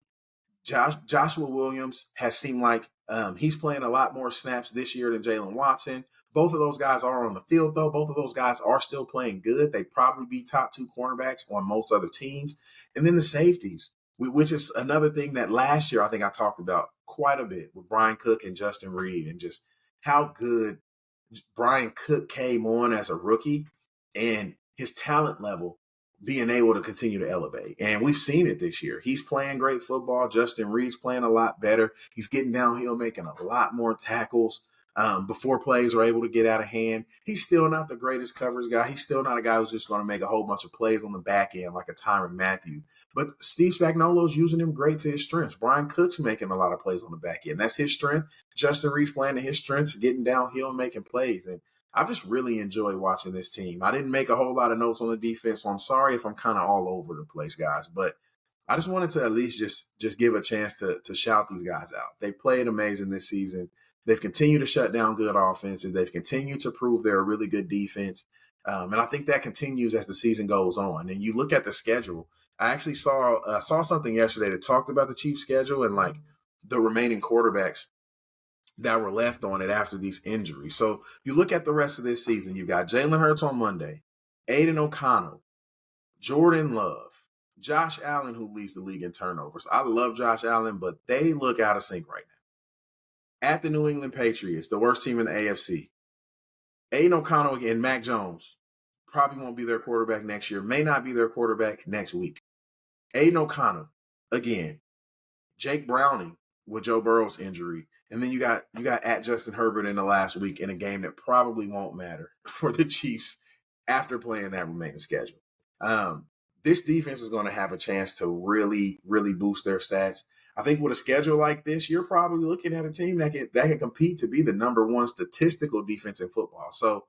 Joshua Williams has seemed like he's playing a lot more snaps this year than Jalen Watson. Both of those guys are on the field, though. Both of those guys are still playing good. They'd probably be top two cornerbacks on most other teams. And then the safeties, which is another thing that last year I think I talked about quite a bit with Brian Cook and Justin Reed, and just how good Brian Cook came on as a rookie and his talent level being able to continue to elevate. And we've seen it this year. He's playing great football. Justin Reed's playing a lot better. He's getting downhill, making a lot more tackles before plays are able to get out of hand. He's still not the greatest coverage guy. He's still not a guy who's just going to make a whole bunch of plays on the back end like a Tyrann Mathieu. But Steve Spagnuolo's using him great to his strengths. Brian Cook's making a lot of plays on the back end. That's his strength. Justin Reed's playing to his strengths, getting downhill and making plays. And I've just really enjoyed watching this team. I didn't make a whole lot of notes on the defense, so I'm sorry if I'm kind of all over the place, guys. But I just wanted to at least just give a chance to shout these guys out. They've played amazing this season. They've continued to shut down good offenses. They've continued to prove they're a really good defense. And I think that continues as the season goes on. And you look at the schedule. I actually saw something yesterday that talked about the Chiefs' schedule and like the remaining quarterbacks that were left on it after these injuries. So you look at the rest of this season. You've got Jalen Hurts on Monday, Aiden O'Connell, Jordan Love, Josh Allen, who leads the league in turnovers. I love Josh Allen, but they look out of sync right now. At the New England Patriots, the worst team in the AFC. Aiden O'Connell and Mac Jones probably won't be their quarterback next year, may not be their quarterback next week. Aiden O'Connell, again, Jake Browning with Joe Burrow's injury. And then you got at Justin Herbert in the last week in a game that probably won't matter for the Chiefs after playing that remaining schedule. This defense is going to have a chance to really, really boost their stats. I think with a schedule like this, you're probably looking at a team that can compete to be the number one statistical defense in football. So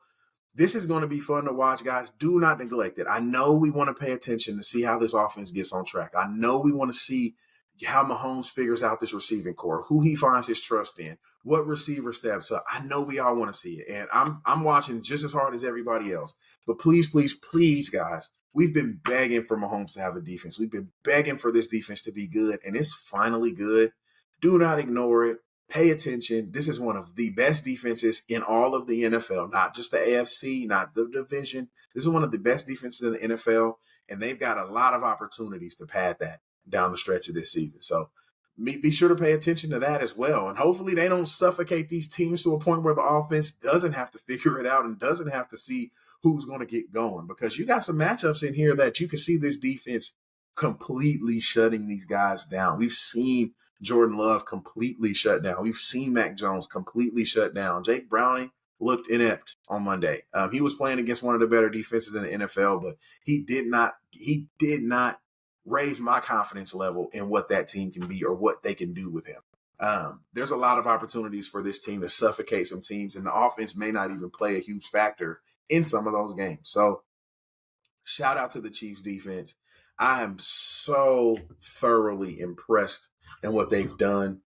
this is going to be fun to watch, guys. Do not neglect it. I know we want to pay attention to see how this offense gets on track. I know we want to see how Mahomes figures out this receiving core, who he finds his trust in, what receiver steps up. I know we all want to see it, and I'm watching just as hard as everybody else. But please, please, please, guys, we've been begging for Mahomes to have a defense. We've been begging for this defense to be good, and it's finally good. Do not ignore it. Pay attention. This is one of the best defenses in all of the NFL, not just the AFC, not the division. This is one of the best defenses in the NFL, and they've got a lot of opportunities to pad that down the stretch of this season. So be sure to pay attention to that as well. And hopefully they don't suffocate these teams to a point where the offense doesn't have to figure it out and doesn't have to see who's going to get going, because you got some matchups in here that you can see this defense completely shutting these guys down. We've seen Jordan Love completely shut down. We've seen Mac Jones completely shut down. Jake Browning looked inept on Monday. He was playing against one of the better defenses in the NFL, but he did not raise my confidence level in what that team can be or what they can do with him. There's a lot of opportunities for this team to suffocate some teams, and the offense may not even play a huge factor in some of those games. So shout out to the Chiefs defense. I am so thoroughly impressed in what they've done.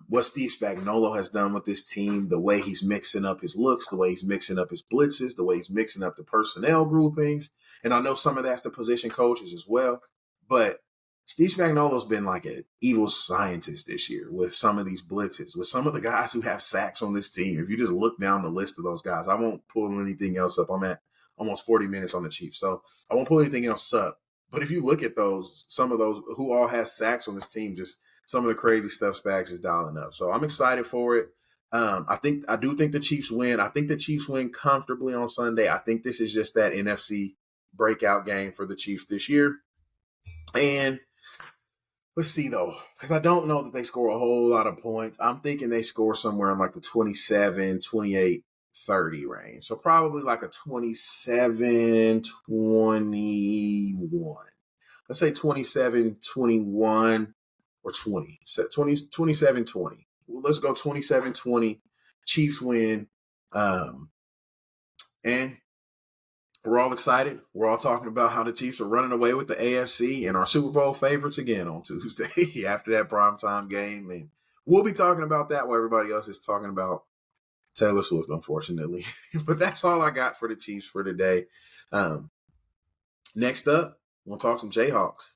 What Steve Spagnuolo has done with this team, the way he's mixing up his looks, the way he's mixing up his blitzes, the way he's mixing up the personnel groupings. And I know some of that's the position coaches as well. But Steve Spagnuolo's been like an evil scientist this year with some of these blitzes, with some of the guys who have sacks on this team. If you just look down the list of those guys, I won't pull anything else up. I'm at almost 40 minutes on the Chiefs, so I won't pull anything else up. But if you look at those, some of those who all has sacks on this team, just some of the crazy stuff Spags is dialing up. So I'm excited for it. I do think the Chiefs win. I think the Chiefs win comfortably on Sunday. I think this is just that NFC breakout game for the Chiefs this year. And let's see, though, because I don't know that they score a whole lot of points. I'm thinking they score somewhere in like the 27, 28, 30 range. So probably like a 27, 21. Let's say 27, 21, or 20. So 27, 20. Well, let's go 27, 20. Chiefs win. And we're all excited. We're all talking about how the Chiefs are running away with the AFC and our Super Bowl favorites again on Tuesday after that primetime game. And we'll be talking about that while everybody else is talking about Taylor Swift, unfortunately. But that's all I got for the Chiefs for today. Next up, we'll talk some Jayhawks.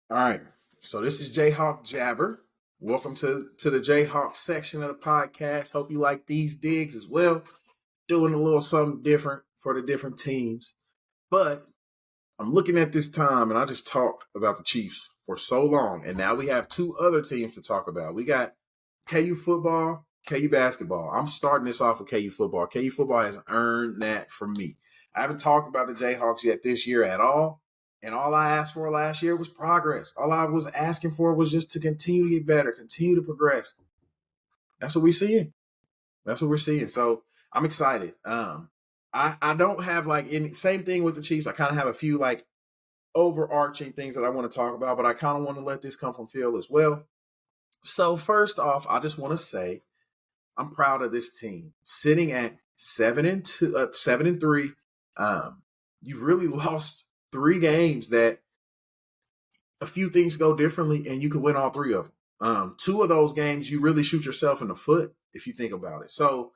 All right. So this is Jayhawk Jabber. Welcome to the Jayhawk section of the podcast. Hope you like these digs as well. Doing a little something different for the different teams. But I'm looking at this time, and I just talked about the Chiefs for so long, and now we have two other teams to talk about. We got KU football, KU basketball. I'm starting this off with KU football. KU football has earned that from me. I haven't talked about the Jayhawks yet this year at all, and all I asked for last year was progress. All I was asking for was just to continue to get better, continue to progress. That's what we're seeing. That's what we're seeing. So I'm excited. I don't have like any same thing with the Chiefs. I kind of have a few like overarching things that I want to talk about, but I kind of want to let this come from Phil as well. So first off, I just want to say I'm proud of this team sitting at 7-3. You've really lost 3 games that a few things go differently, and you could win all 3 of them. 2 of those games you really shoot yourself in the foot if you think about it. So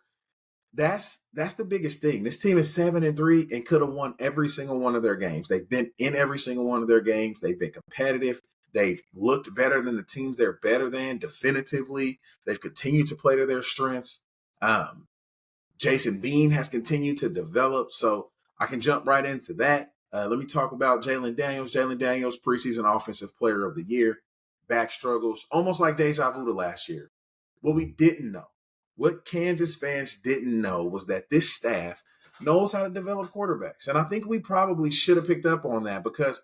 that's the biggest thing. This team is 7-3 and could have won every single one of their games. They've been in every single one of their games. They've been competitive. They've looked better than the teams they're better than, definitively. They've continued to play to their strengths. Jason Bean has continued to develop, so I can jump right into that. Let me talk about Jalen Daniels. Jalen Daniels, preseason offensive player of the year. Back struggles, almost like deja vu to last year. What we didn't know, what Kansas fans didn't know, was that this staff knows how to develop quarterbacks. And I think we probably should have picked up on that, because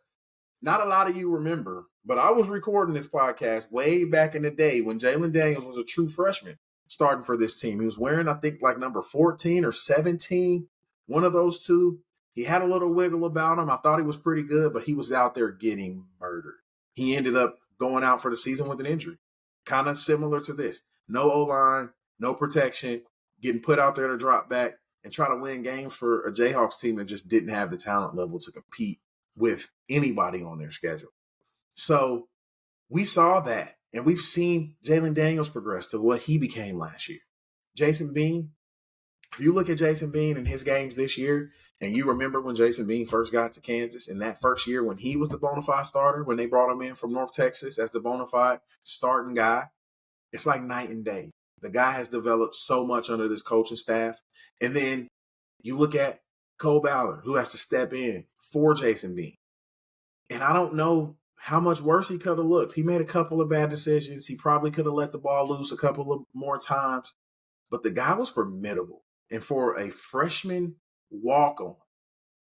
not a lot of you remember, but I was recording this podcast way back in the day when Jalen Daniels was a true freshman starting for this team. He was wearing, I think, like number 14 or 17, one of those two. He had a little wiggle about him. I thought he was pretty good, but he was out there getting murdered. He ended up going out for the season with an injury, kind of similar to this. No O-line, no protection, getting put out there to drop back and try to win games for a Jayhawks team that just didn't have the talent level to compete with anybody on their schedule. So we saw that, and we've seen Jalen Daniels progress to what he became last year. Jason Bean, if you look at Jason Bean and his games this year, and you remember when Jason Bean first got to Kansas in that first year when he was the bona fide starter, when they brought him in from North Texas as the bona fide starting guy, it's like night and day. The guy has developed so much under this coaching staff. And then you look at Cole Ballard, who has to step in for Jason Bean. And I don't know how much worse he could have looked. He made a couple of bad decisions. He probably could have let the ball loose a couple of more times. But the guy was formidable. And for a freshman walk-on,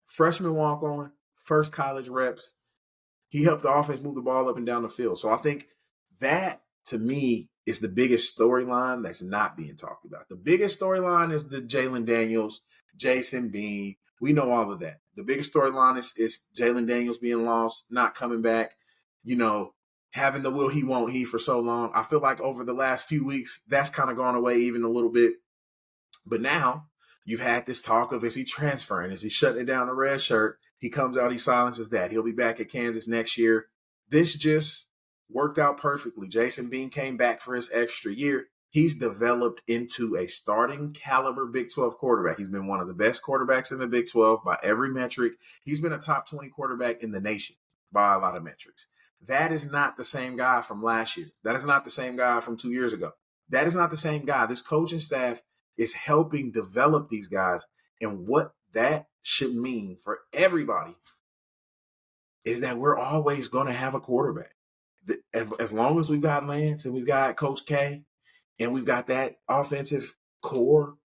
first college reps, he helped the offense move the ball up and down the field. So I think that, to me, is the biggest storyline that's not being talked about. The biggest storyline is the Jalen Daniels, Jason Bean. We know all of that. The biggest storyline is Jalen Daniels being lost, not coming back, having the will he won't he for so long. I feel like over the last few weeks, that's kind of gone away even a little bit. But now you've had this talk of, is he transferring? Is he shutting it down, a red shirt? He comes out, he silences that. He'll be back at Kansas next year. This just worked out perfectly. Jason Bean came back for his extra year. He's developed into a starting caliber Big 12 quarterback. He's been one of the best quarterbacks in the Big 12 by every metric. He's been a top 20 quarterback in the nation by a lot of metrics. That is not the same guy from last year. That is not the same guy from 2 years ago. That is not the same guy. This coaching staff is helping develop these guys. And what that should mean for everybody is that we're always going to have a quarterback. As long as we've got Lance and we've got Coach K and we've got that offensive core,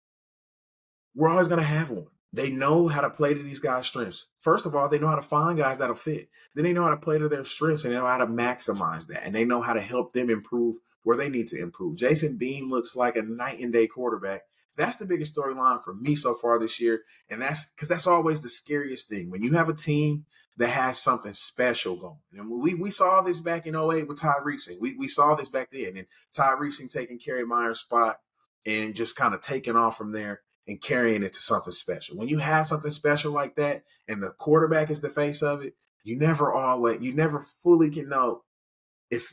we're always going to have one. They know how to play to these guys' strengths. First of all, they know how to find guys that'll fit. Then they know how to play to their strengths, and they know how to maximize that. And they know how to help them improve where they need to improve. Jason Bean looks like a night and day quarterback. That's the biggest storyline for me so far this year. And that's because that's always the scariest thing. When you have a team that has something special going. And we saw this back in 08 with Todd Reesing. We saw this back then. And Todd Reesing taking Kerry Meyer's spot and just kind of taking off from there and carrying it to something special. When you have something special like that and the quarterback is the face of it, you never fully can know if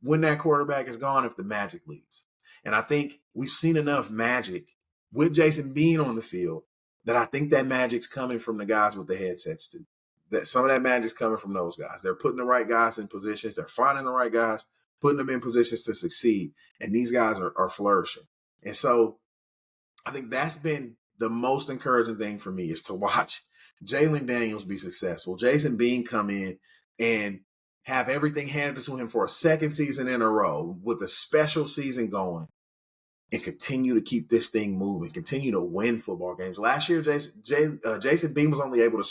when that quarterback is gone, if the magic leaves. And I think we've seen enough magic with Jason Bean on the field that I think that magic's coming from the guys with the headsets too. That some of that magic's coming from those guys. They're putting the right guys in positions. They're finding the right guys, putting them in positions to succeed. And these guys are flourishing. And so I think that's been the most encouraging thing for me, is to watch Jalen Daniels be successful. Jason Bean come in and have everything handed to him for a second season in a row with a special season going, and continue to keep this thing moving, continue to win football games. Last year, Jason Bean was only able to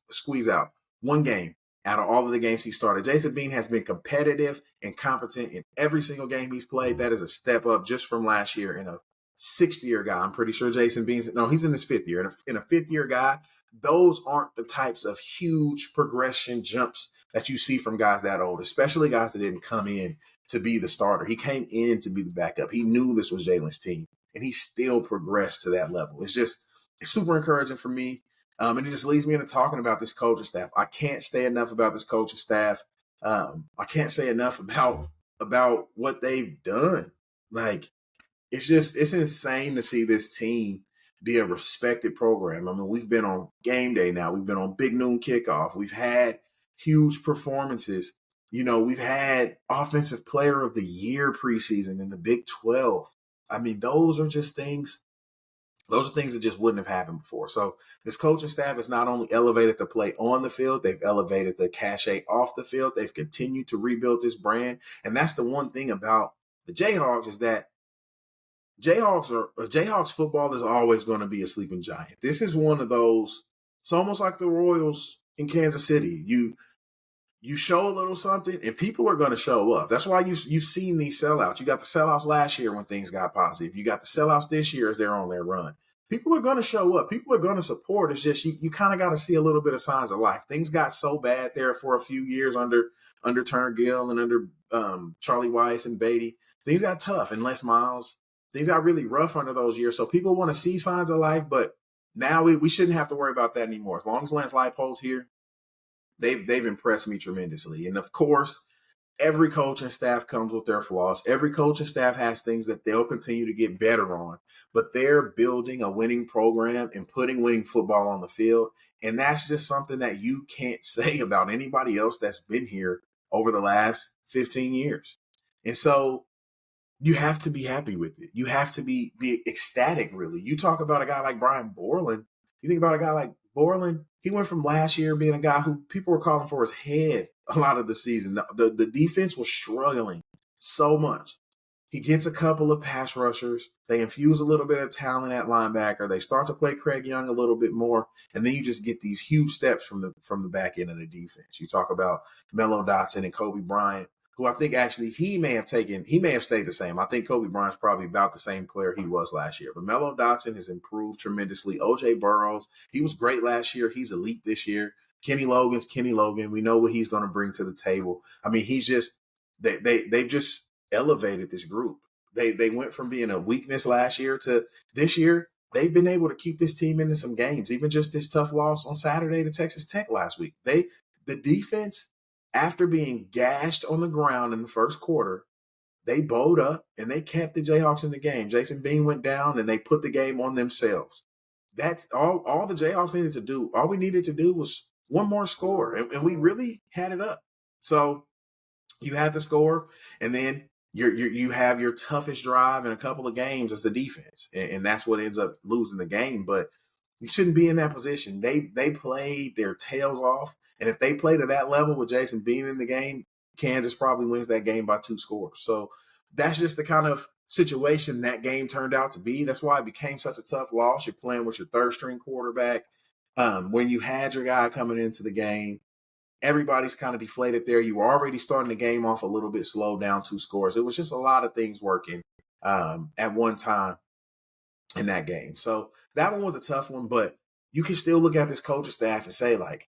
squeeze out one game out of all of the games he started. Jason Bean has been competitive and competent in every single game he's played. That is a step up just from last year. In a sixth-year guy, I'm pretty sure Jason Bean's – no, he's in his fifth year. In a fifth-year guy, those aren't the types of huge progression jumps that you see from guys that old, especially guys that didn't come in to be the starter. He came in to be the backup. He knew this was Jalen's team, and he still progressed to that level. It's super encouraging for me, and it just leads me into talking about this coaching staff. I can't say enough about this coaching staff. I can't say enough about what they've done. Like, it's insane to see this team be a respected program. I mean, we've been on game day now. We've been on Big Noon Kickoff. We've had huge performances. We've had Offensive Player of the Year preseason in the Big 12. I mean, those are things that just wouldn't have happened before. So this coaching staff has not only elevated the play on the field, they've elevated the cachet off the field. They've continued to rebuild this brand. And that's the one thing about the Jayhawks, is that Jayhawks football is always going to be a sleeping giant. This is one of those, it's almost like the Royals in Kansas City. You show a little something and people are going to show up. That's why you've seen these sellouts. You got the sellouts last year when things got positive. You got the sellouts this year as they're on their run. People are going to show up. People are going to support. It's just you kind of got to see a little bit of signs of life. Things got so bad there for a few years under Turner Gill and under Charlie Weiss and Beatty. Things got tough, and Les Miles. things got really rough under those years. So people want to see signs of life, but now we shouldn't have to worry about that anymore. As long as Lance Leipold's here, they've impressed me tremendously. And of course, every coach and staff comes with their flaws. Every coach and staff has things that they'll continue to get better on, but they're building a winning program and putting winning football on the field. And that's just something that you can't say about anybody else that's been here over the last 15 years. And so you have to be happy with it. You have to be ecstatic, really. You talk about a guy like Brian Borland. You think about a guy like Borland, he went from last year being a guy who people were calling for his head a lot of the season. The defense was struggling so much. He gets a couple of pass rushers. They infuse a little bit of talent at linebacker. They start to play Craig Young a little bit more, and then you just get these huge steps from the back end of the defense. You talk about Melo Dotson and Kobe Bryant, who I think actually he may have stayed the same. I think Kobe Bryant's probably about the same player he was last year. But Melo Dotson has improved tremendously. O.J. Burrows, he was great last year. He's elite this year. Kenny Logan's Kenny Logan. We know what he's going to bring to the table. I mean, he's just they've just elevated this group. They went from being a weakness last year to this year. They've been able to keep this team into some games. Even just this tough loss on Saturday to Texas Tech last week. The defense, after being gashed on the ground in the first quarter, they bowed up and they kept the Jayhawks in the game. Jason Bean went down and they put the game on themselves. That's all the Jayhawks needed to do. All we needed to do was one more score, and we really had it up. So you had the score, and then you have your toughest drive in a couple of games as the defense, and that's what ends up losing the game. But you shouldn't be in that position. They played their tails off, and if they play to that level with Jason Bean in the game, Kansas probably wins that game by 2 scores. So that's just the kind of situation that game turned out to be. That's why it became such a tough loss. You're playing with your third string quarterback. When you had your guy coming into the game, everybody's kind of deflated there. You were already starting the game off a little bit slow, down 2 scores. It was just a lot of things working at one time in that game. So that one was a tough one, but you can still look at this coaching staff and say, like,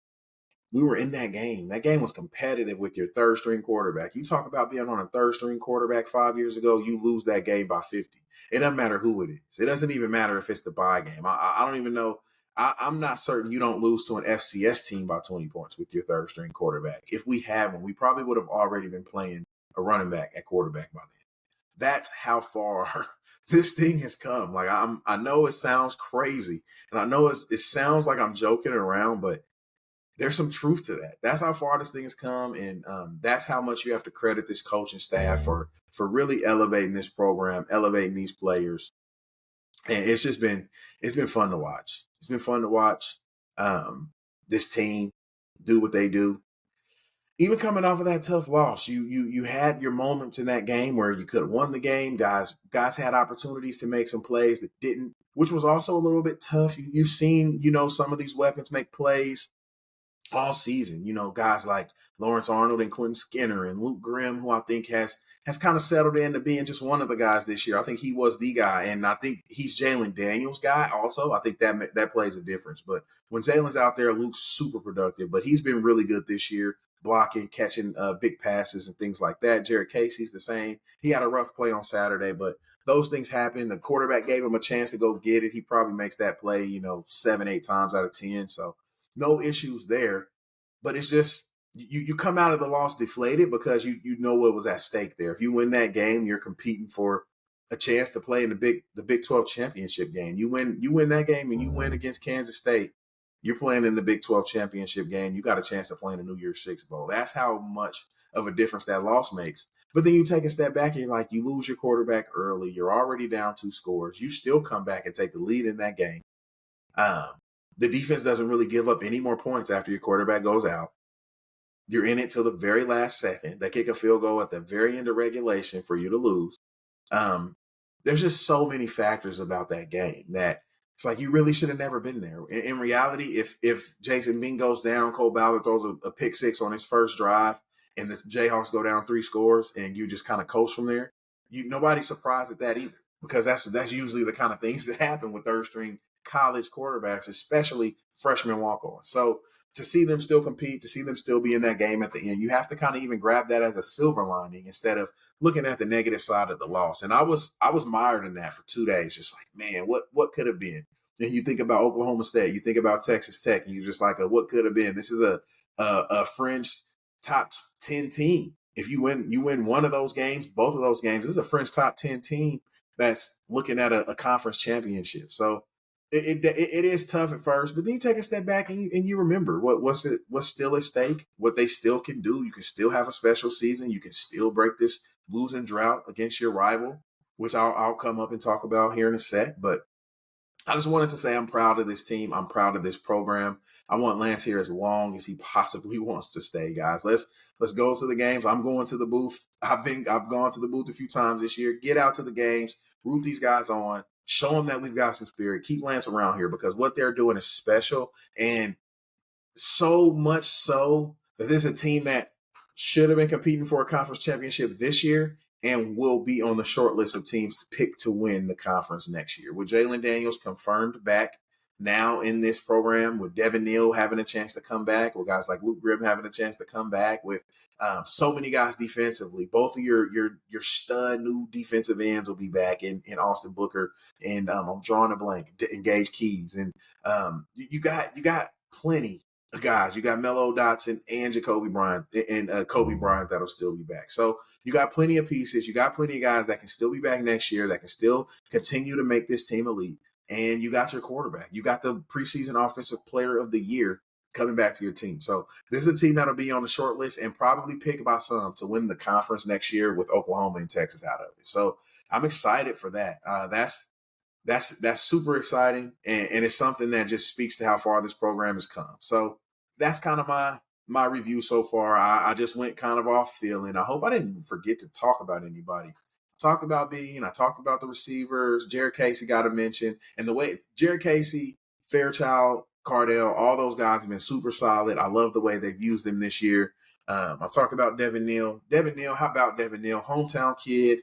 we were in that game. That game was competitive with your third string quarterback. You talk about being on a third string quarterback 5 years ago, you lose that game by 50. It doesn't matter who it is. It doesn't even matter if it's the bye game. I don't even know. I'm not certain you don't lose to an FCS team by 20 points with your third string quarterback. If we had one, we probably would have already been playing a running back at quarterback by then. That's how far this thing has come. Like I know it sounds crazy, and I know it sounds like I'm joking around, but there's some truth to that. That's how far this thing has come, and that's how much you have to credit this coaching staff for really elevating this program, elevating these players. And it's been fun to watch. It's been fun to watch this team do what they do. Even coming off of that tough loss, you had your moments in that game where you could have won the game. Guys had opportunities to make some plays that didn't, which was also a little bit tough. You've seen, some of these weapons make plays all season. Guys like Lawrence Arnold and Quentin Skinner and Luke Grimm, who I think has kind of settled into being just one of the guys this year. I think he was the guy, and I think he's Jalen Daniels' guy also. I think that plays a difference. But when Jalen's out there, Luke's super productive, but he's been really good this year, blocking, catching big passes and things like that. Jared Casey's the same. He had a rough play on Saturday, but those things happen. The quarterback gave him a chance to go get it. He probably makes that play, 7-8 times out of 10. So no issues there. But it's just you come out of the loss deflated because you know what was at stake there. If you win that game, you're competing for a chance to play in the Big 12 championship game. You win that game and you win against Kansas State, you're playing in the Big 12 championship game. You got a chance to play in the New Year's Six Bowl. That's how much of a difference that loss makes. But then you take a step back and you lose your quarterback early. You're already down 2 scores. You still come back and take the lead in that game. The defense doesn't really give up any more points after your quarterback goes out. You're in it till the very last second. They kick a field goal at the very end of regulation for you to lose. There's just so many factors about that game that it's like you really should have never been there. In reality, if Jason Bean goes down, Cole Ballard throws a pick six on his first drive, and the Jayhawks go down 3 scores, and you just kind of coast from there, nobody's surprised at that either, because that's usually the kind of things that happen with third string college quarterbacks, especially freshman walk-ons. So to see them still compete, to see them still be in that game at the end, you have to kind of even grab that as a silver lining instead of looking at the negative side of the loss. And I was mired in that for 2 days, just like, man, what could have been? And you think about Oklahoma State, you think about Texas Tech, and you're just like, what could have been? This is a fringe top 10 team. If you win one of those games, both of those games, this is a fringe top 10 team that's looking at a conference championship. So it is tough at first, but then you take a step back and you remember what's still at stake, what they still can do. You can still have a special season. You can still break this losing drought against your rival, which I'll come up and talk about here in a sec. But I just wanted to say I'm proud of this team. I'm proud of this program. I want Lance here as long as he possibly wants to stay, guys. Let's go to the games. I'm going to the booth. I've gone to the booth a few times this year. Get out to the games, root these guys on, show them that we've got some spirit. Keep Lance around here because what they're doing is special, and so much so that this is a team that should have been competing for a conference championship this year and will be on the short list of teams to pick to win the conference next year. With Jalen Daniels confirmed back now in this program, with Devin Neal having a chance to come back, with guys like Luke Grimm having a chance to come back, with so many guys defensively. Both of your stud new defensive ends will be back in Austin Booker and I'm drawing a blank, Engage Keys, and you got plenty of guys. You got Melo Dotson and Jacoby Bryant and Kobe Bryant that'll still be back. So you got plenty of pieces. You got plenty of guys that can still be back next year, that can still continue to make this team elite. And you got your quarterback. You got the preseason offensive player of the year coming back to your team. So this is a team that'll be on the short list and probably picked by some to win the conference next year with Oklahoma and Texas out of it. So I'm excited for that. That's super exciting. And it's something that just speaks to how far this program has come. So that's kind of my review so far. I just went kind of off feeling. I hope I didn't forget to talk about anybody. I talked about Bean. I talked about the receivers. Jared Casey got a mention. And the way Jared Casey, Fairchild, Cardell, all those guys have been super solid. I love the way they've used them this year. I talked about Devin Neal. Devin Neal, how about Devin Neal? Hometown kid.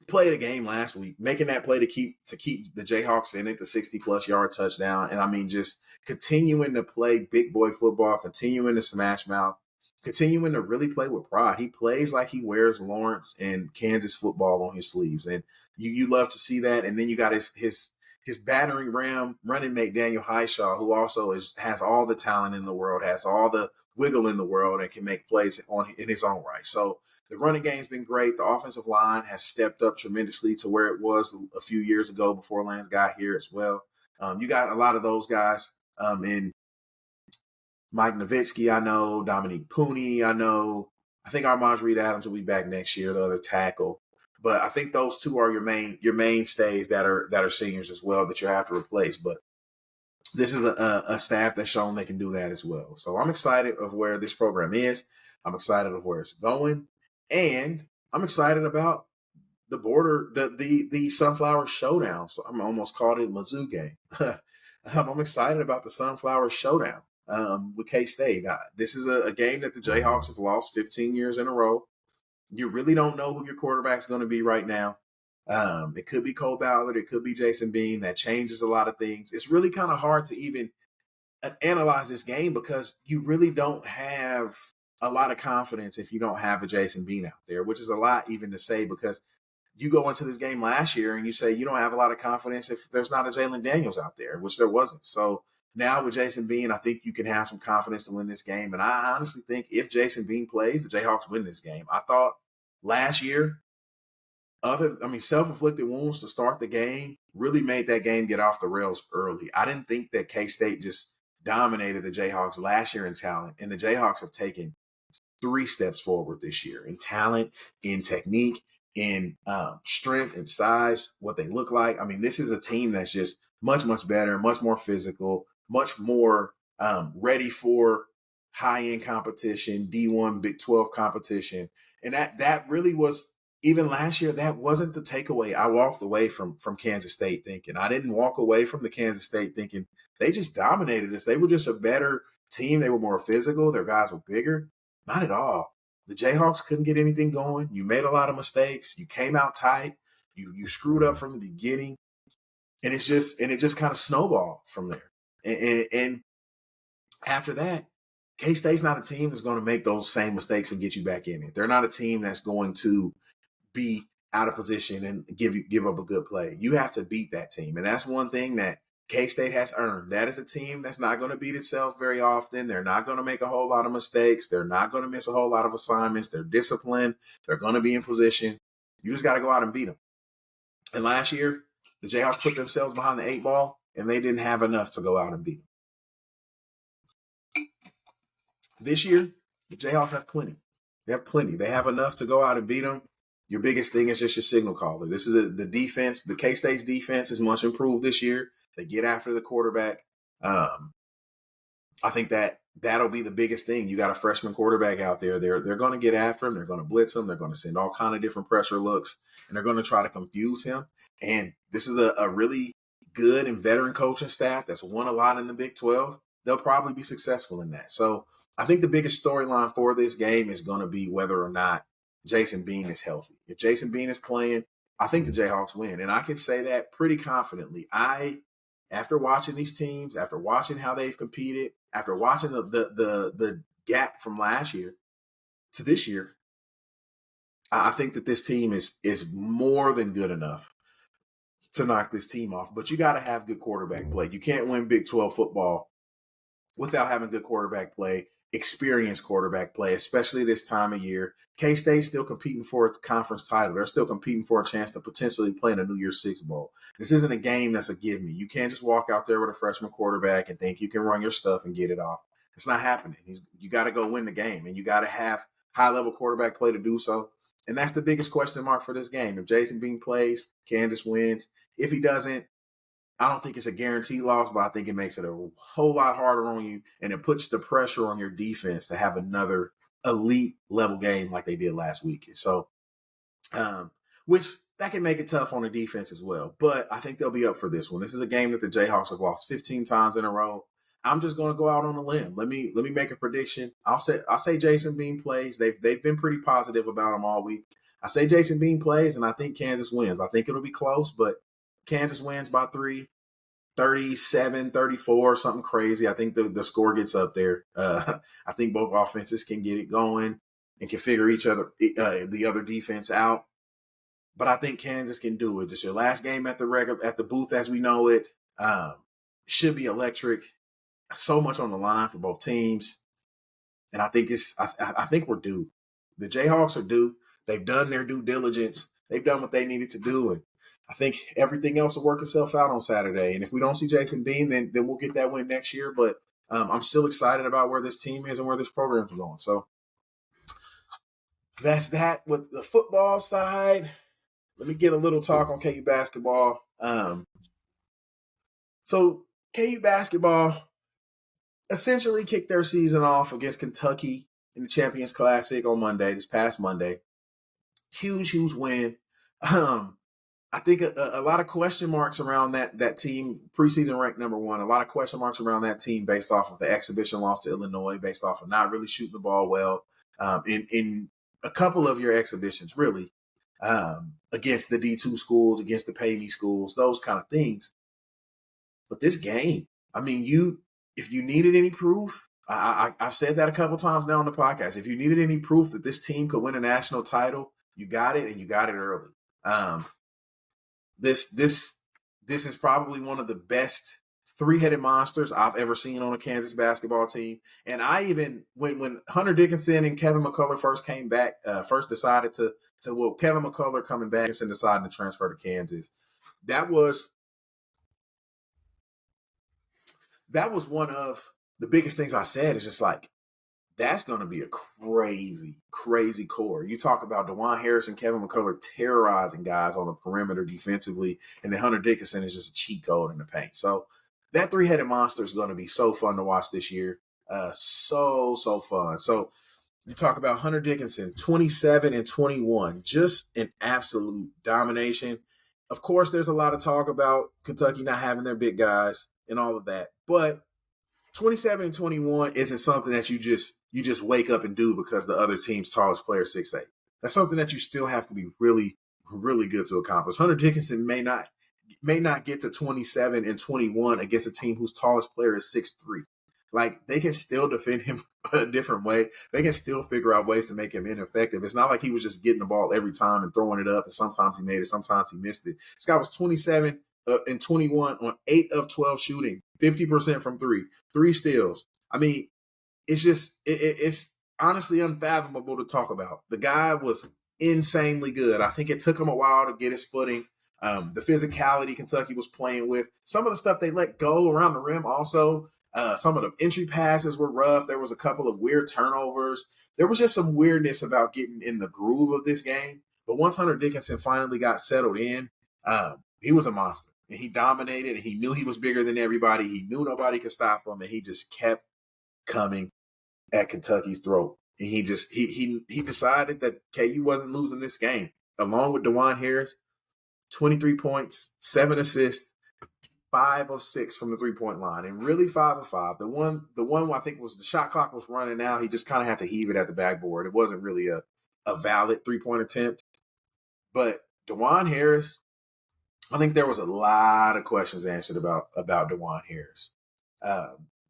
Played a game last week, making that play to keep the Jayhawks in it, the 60-plus yard touchdown. And I mean, just continuing to play big boy football, continuing to smash mouth, continuing to really play with pride. He plays like he wears Lawrence and Kansas football on his sleeves. And you love to see that. And then you got his battering ram running mate, Daniel Highshaw, who also has all the talent in the world, has all the wiggle in the world, and can make plays in his own right. So the running game's been great. The offensive line has stepped up tremendously to where it was a few years ago before Lance got here as well. You got a lot of those guys in Mike Nowitzki, I know, Dominique Pooney, I know. I think Armaj Reed Adams will be back next year, the other tackle. But I think those two are your mainstays that are seniors as well that you have to replace. But this is a staff that's shown they can do that as well. So I'm excited of where this program is. I'm excited of where it's going. And I'm excited about the Sunflower Showdown. So I'm almost called it Mizzou game. I'm excited about the Sunflower Showdown with K-State. This is a game that the Jayhawks have lost 15 years in a row. You really don't know who your quarterback's going to be right now. It could be Cole Ballard. It could be Jason Bean. That changes a lot of things. It's really kind of hard to even analyze this game because you really don't have a lot of confidence if you don't have a Jason Bean out there, which is a lot even to say because you go into this game last year and you say you don't have a lot of confidence if there's not a Jalen Daniels out there, which there wasn't. So now with Jason Bean, I think you can have some confidence to win this game. And I honestly think if Jason Bean plays, the Jayhawks win this game. I thought last year, self-inflicted wounds to start the game really made that game get off the rails early. I didn't think that K-State just dominated the Jayhawks last year in talent, and the Jayhawks have taken 3 steps forward this year in talent, in technique, in strength and size, what they look like. I mean, this is a team that's just much, much better, much more physical, much more ready for high-end competition, D1, Big 12 competition. And that really was, even last year, that wasn't the takeaway I walked away from Kansas State thinking. I didn't walk away from the Kansas State thinking they just dominated us. They were just a better team. They were more physical. Their guys were bigger. Not at all. The Jayhawks couldn't get anything going. You made a lot of mistakes. You came out tight. You screwed up from the beginning. And it just kind of snowballed from there. And After that, K-State's not a team that's going to make those same mistakes and get you back in it. They're not a team that's going to be out of position and give up a good play. You have to beat that team. And that's one thing that K-State has earned. That is a team that's not going to beat itself very often. They're not going to make a whole lot of mistakes. They're not going to miss a whole lot of assignments. They're disciplined. They're going to be in position. You just got to go out and beat them. And last year, the Jayhawks put themselves behind the 8 ball, and they didn't have enough to go out and beat them. This year, the Jayhawks have plenty. They have plenty. They have enough to go out and beat them. Your biggest thing is just your signal caller. This is the defense. The K-State's defense is much improved this year. They get after the quarterback. I think that'll be the biggest thing. You got a freshman quarterback out there. They're going to get after him. They're going to blitz him. They're going to send all kind of different pressure looks, and they're going to try to confuse him. And this is a really good and veteran coaching staff that's won a lot in the Big 12. They'll probably be successful in that. So I think the biggest storyline for this game is going to be whether or not Jason Bean is healthy. If Jason Bean is playing, I think the Jayhawks win. And I can say that pretty confidently. After watching these teams, after watching how they've competed, after watching the gap from last year to this year, I think that this team is more than good enough to knock this team off. But you got to have good quarterback play. You can't win Big 12 football without having good quarterback play, experienced quarterback play, especially this time of year. K-State's still competing for a conference title. They're still competing for a chance to potentially play in a New Year's Six bowl. This isn't a game that's a give me. You can't just walk out there with a freshman quarterback and think you can run your stuff and get it off. It's not happening. You got to go win the game, and you got to have high-level quarterback play to do so. And that's the biggest question mark for this game. If Jason Bean plays, Kansas wins. If he doesn't, I don't think it's a guaranteed loss, but I think it makes it a whole lot harder on you, and it puts the pressure on your defense to have another elite level game like they did last week. So, which that can make it tough on the defense as well. But I think they'll be up for this one. This is a game that the Jayhawks have lost 15 times in a row. I'm just going to go out on a limb. Let me make a prediction. I'll say Jason Bean plays. They've been pretty positive about him all week. I say Jason Bean plays, and I think Kansas wins. I think it'll be close, but Kansas wins by 3, 37, 34, something crazy. I think the score gets up there. I think both offenses can get it going and can figure the other defense out. But I think Kansas can do it. Just your last game at the booth as we know it. Should be electric. So much on the line for both teams. And I think I think we're due. The Jayhawks are due. They've done their due diligence. They've done what they needed to do. And I think everything else will work itself out on Saturday. And if we don't see Jason Bean, then we'll get that win next year. But I'm still excited about where this team is and where this program is going. So that's that with the football side. Let me get a little talk on KU basketball. So KU basketball essentially kicked their season off against Kentucky in the Champions Classic on Monday, this past Monday. Huge win. I think a lot of question marks around that team, preseason ranked number 1, a lot of question marks around that team based off of the exhibition loss to Illinois, based off of not really shooting the ball well in a couple of your exhibitions, really, against the D2 schools, against the pay-me schools, those kind of things. But this game, I mean, if you needed any proof, I've said that a couple times now on the podcast. If you needed any proof that this team could win a national title, you got it, and you got it early. This is probably one of the best three-headed monsters I've ever seen on a Kansas basketball team. And I even when Hunter Dickinson and Kevin McCullough first came back, decided to Kevin McCullough coming back and deciding to transfer to Kansas. That was one of the biggest things I said. Is just like, that's going to be a crazy core. You talk about DeJuan Harris and Kevin McCullough terrorizing guys on the perimeter defensively, and then Hunter Dickinson is just a cheat code in the paint. So that three-headed monster is going to be so fun to watch this year. So fun. So you talk about Hunter Dickinson, 27 and 21, just an absolute domination. Of course, there's a lot of talk about Kentucky not having their big guys and all of that, but 27 and 21 isn't something that you just wake up and do because the other team's tallest player is 6'8". That's something that you still have to be really, really good to accomplish. Hunter Dickinson may not get to 27 and 21 against a team whose tallest player is 6'3". like they can still defend him a different way. They can still figure out ways to make him ineffective. It's not like he was just getting the ball every time and throwing it up, and sometimes he made it, sometimes he missed it. This guy was 27 and 21 on 8 of 12 shooting, 50% from three steals. I mean, it's just it's honestly unfathomable to talk about. The guy was insanely good. I think it took him a while to get his footing. The physicality Kentucky was playing with, some of the stuff they let go around the rim also. Some of the entry passes were rough. There was a couple of weird turnovers. There was just some weirdness about getting in the groove of this game. But once Hunter Dickinson finally got settled in, he was a monster. And he dominated, and he knew he was bigger than everybody. He knew nobody could stop him, and he just kept coming at Kentucky's throat. And he decided that KU wasn't losing this game. Along with DeJuan Harris, 23 points, 7 assists, 5 of 6 from the 3-point line, and really 5 of 5. The one I think was the shot clock was running out. He just kind of had to heave it at the backboard. It wasn't really a valid 3-point attempt. But DeJuan Harris, I think there was a lot of questions answered about DeJuan Harris.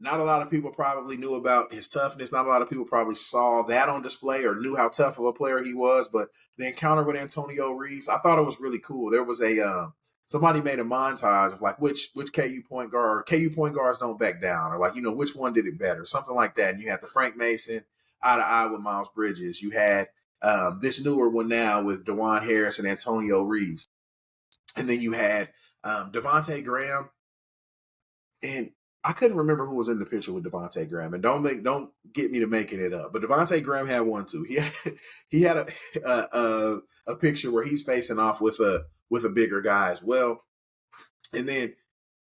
Not a lot of people probably knew about his toughness. Not a lot of people probably saw that on display or knew how tough of a player he was. But the encounter with Antonio Reeves, I thought it was really cool. There was somebody made a montage of like which KU point guard, or KU point guards don't back down, or like, which one did it better, something like that. And you had the Frank Mason eye to eye with Miles Bridges. You had this newer one now with DeJuan Harris and Antonio Reeves. And then you had Devontae Graham, and I couldn't remember who was in the picture with Devontae Graham. And don't get me to making it up, but Devontae Graham had one too. He had a picture where he's facing off with a bigger guy as well. And then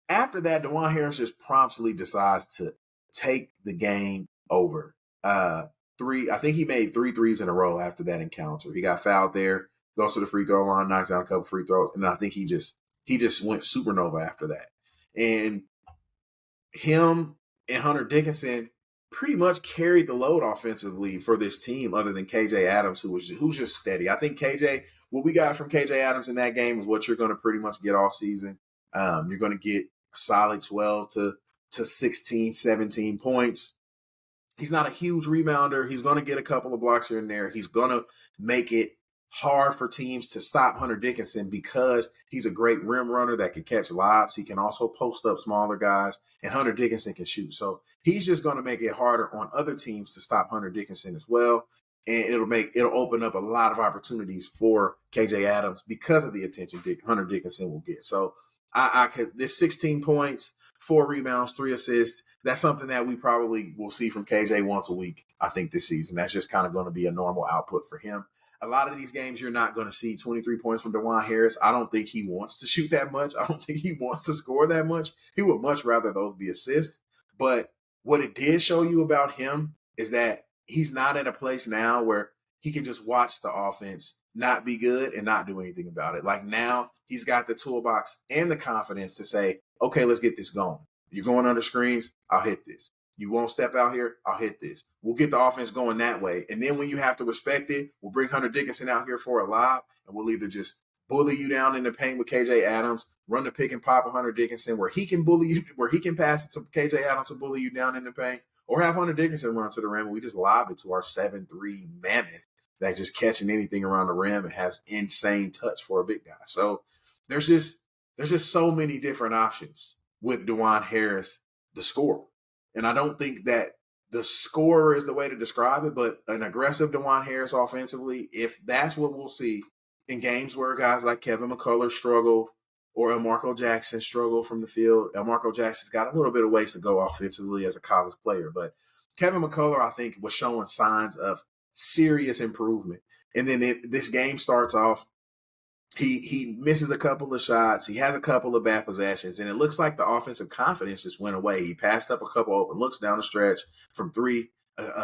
after that, DeJuan Harris just promptly decides to take the game over. I think he made 3 threes in a row after that encounter. He got fouled there, goes to the free throw line, knocks down a couple free throws, and I think he just went supernova after that. And him and Hunter Dickinson pretty much carried the load offensively for this team, other than KJ Adams, who's just steady. I think what we got from KJ Adams in that game is what you're going to pretty much get all season. You're going to get a solid 12 to 16, 17 points. He's not a huge rebounder. He's going to get a couple of blocks here and there. He's going to make it hard for teams to stop Hunter Dickinson because he's a great rim runner that can catch lobs. He can also post up smaller guys, and Hunter Dickinson can shoot. So he's just going to make it harder on other teams to stop Hunter Dickinson as well. And it'll open up a lot of opportunities for KJ Adams because of the attention Hunter Dickinson will get. So this 16 points, 4 rebounds, 3 assists, that's something that we probably will see from KJ once a week, I think, this season. That's just kind of going to be a normal output for him. A lot of these games, you're not going to see 23 points from DeJuan Harris. I don't think he wants to shoot that much. I don't think he wants to score that much. He would much rather those be assists. But what it did show you about him is that he's not at a place now where he can just watch the offense not be good and not do anything about it. Like now, he's got the toolbox and the confidence to say, okay, let's get this going. You're going under screens, I'll hit this. You won't step out here, I'll hit this. We'll get the offense going that way. And then when you have to respect it, we'll bring Hunter Dickinson out here for a lob, and we'll either just bully you down in the paint with KJ Adams, run the pick and pop with Hunter Dickinson where he can bully you, where he can pass it to KJ Adams to bully you down in the paint, or have Hunter Dickinson run to the rim and we just lob it to our 7'3" mammoth that just catching anything around the rim and has insane touch for a big guy. So there's just so many different options with DeJuan Harris, the scorer. And I don't think that the scorer is the way to describe it, but an aggressive DeJuan Harris offensively, if that's what we'll see in games where guys like Kevin McCullough struggle or Elmarco Jackson struggle from the field. Elmarco Jackson's got a little bit of ways to go offensively as a college player, but Kevin McCullough, I think, was showing signs of serious improvement. And then this game starts off, he misses a couple of shots. He has a couple of bad possessions, and it looks like the offensive confidence just went away. He passed up a couple open looks down the stretch from 3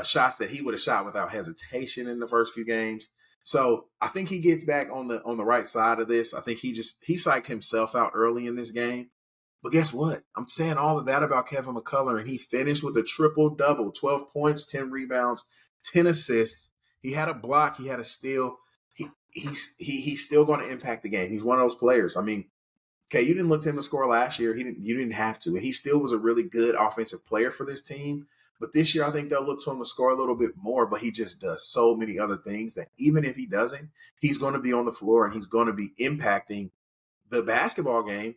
shots that he would have shot without hesitation in the first few games. So I think he gets back on the right side of this. I think he psyched himself out early in this game. But guess what? I'm saying all of that about Kevin McCullough, and he finished with a triple-double, 12 points, 10 rebounds, 10 assists. He had a block. He had a steal. He's still going to impact the game. He's one of those players. I mean, Okay, you didn't look to him to score last year. You didn't have to, and he still was a really good offensive player for this team. But this year, I think they'll look to him to score a little bit more. But he just does so many other things that even if he doesn't, he's going to be on the floor and he's going to be impacting the basketball game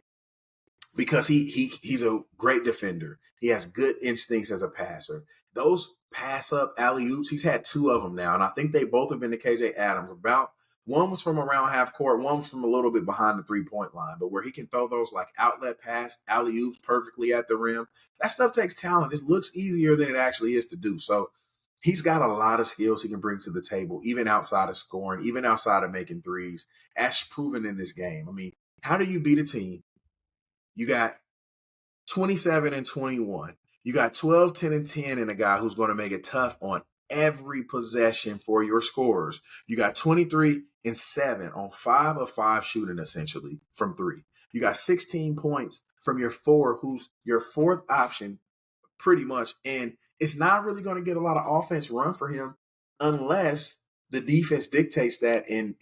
because he's a great defender. He has good instincts as a passer. Those pass up alley oops, he's had two of them now, and I think they both have been to KJ Adams. About one was from around half court, one was from a little bit behind the 3-point line, but where he can throw those like outlet pass alley oops perfectly at the rim. That stuff takes talent. It looks easier than it actually is to do. So he's got a lot of skills he can bring to the table, even outside of scoring, even outside of making threes, as proven in this game. I mean, how do you beat a team? You got 27 and 21. You got 12, 10, and 10 in a guy who's going to make it tough on every possession for your scorers. You got 23 and 7 on 5 of 5 shooting, essentially, from 3. You got 16 points from your 4, who's your 4th option, pretty much. And it's not really going to get a lot of offense run for him unless the defense dictates that and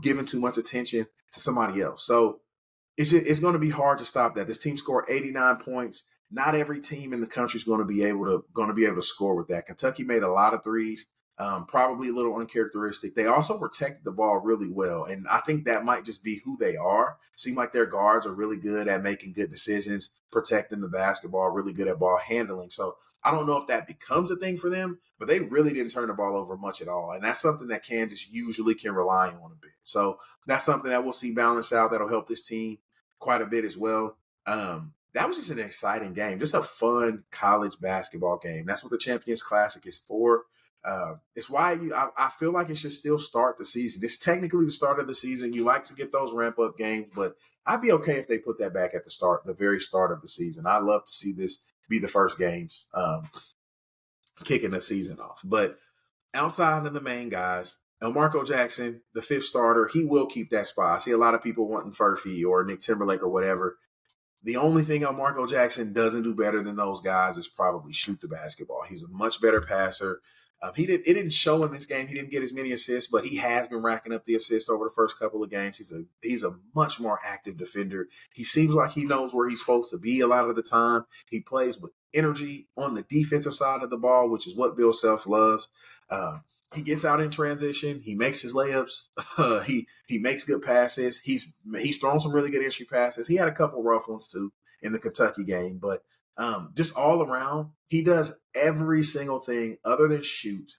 giving too much attention to somebody else. So it's going to be hard to stop that. This team scored 89 points. Not every team in the country is going to be able to score with that. Kentucky made a lot of threes, probably a little uncharacteristic. They also protected the ball really well, and I think that might just be who they are. Seem like their guards are really good at making good decisions, protecting the basketball, really good at ball handling. So I don't know if that becomes a thing for them, but they really didn't turn the ball over much at all, and that's something that Kansas usually can rely on a bit. So that's something that we'll see balance out that'll help this team quite a bit as well. That was just an exciting game, just a fun college basketball game. That's what the Champions Classic is for. It's why I feel like it should still start the season. It's technically the start of the season. You like to get those ramp up games, but I'd be okay if they put that back at the very start of the season. I'd love to see this be the first games kicking the season off. But outside of the main guys, Elmarko Jackson, the 5th starter, he will keep that spot. I see a lot of people wanting Furphy or Nick Timberlake or whatever. The only thing Elmarko Jackson doesn't do better than those guys is probably shoot the basketball. He's a much better passer. It didn't show in this game. He didn't get as many assists, but he has been racking up the assists over the first couple of games. He's a much more active defender. He seems like he knows where he's supposed to be a lot of the time. He plays with energy on the defensive side of the ball, which is what Bill Self loves. He gets out in transition. He makes his layups. He makes good passes. He's thrown some really good entry passes. He had a couple rough ones too in the Kentucky game, but just all around, he does every single thing other than shoot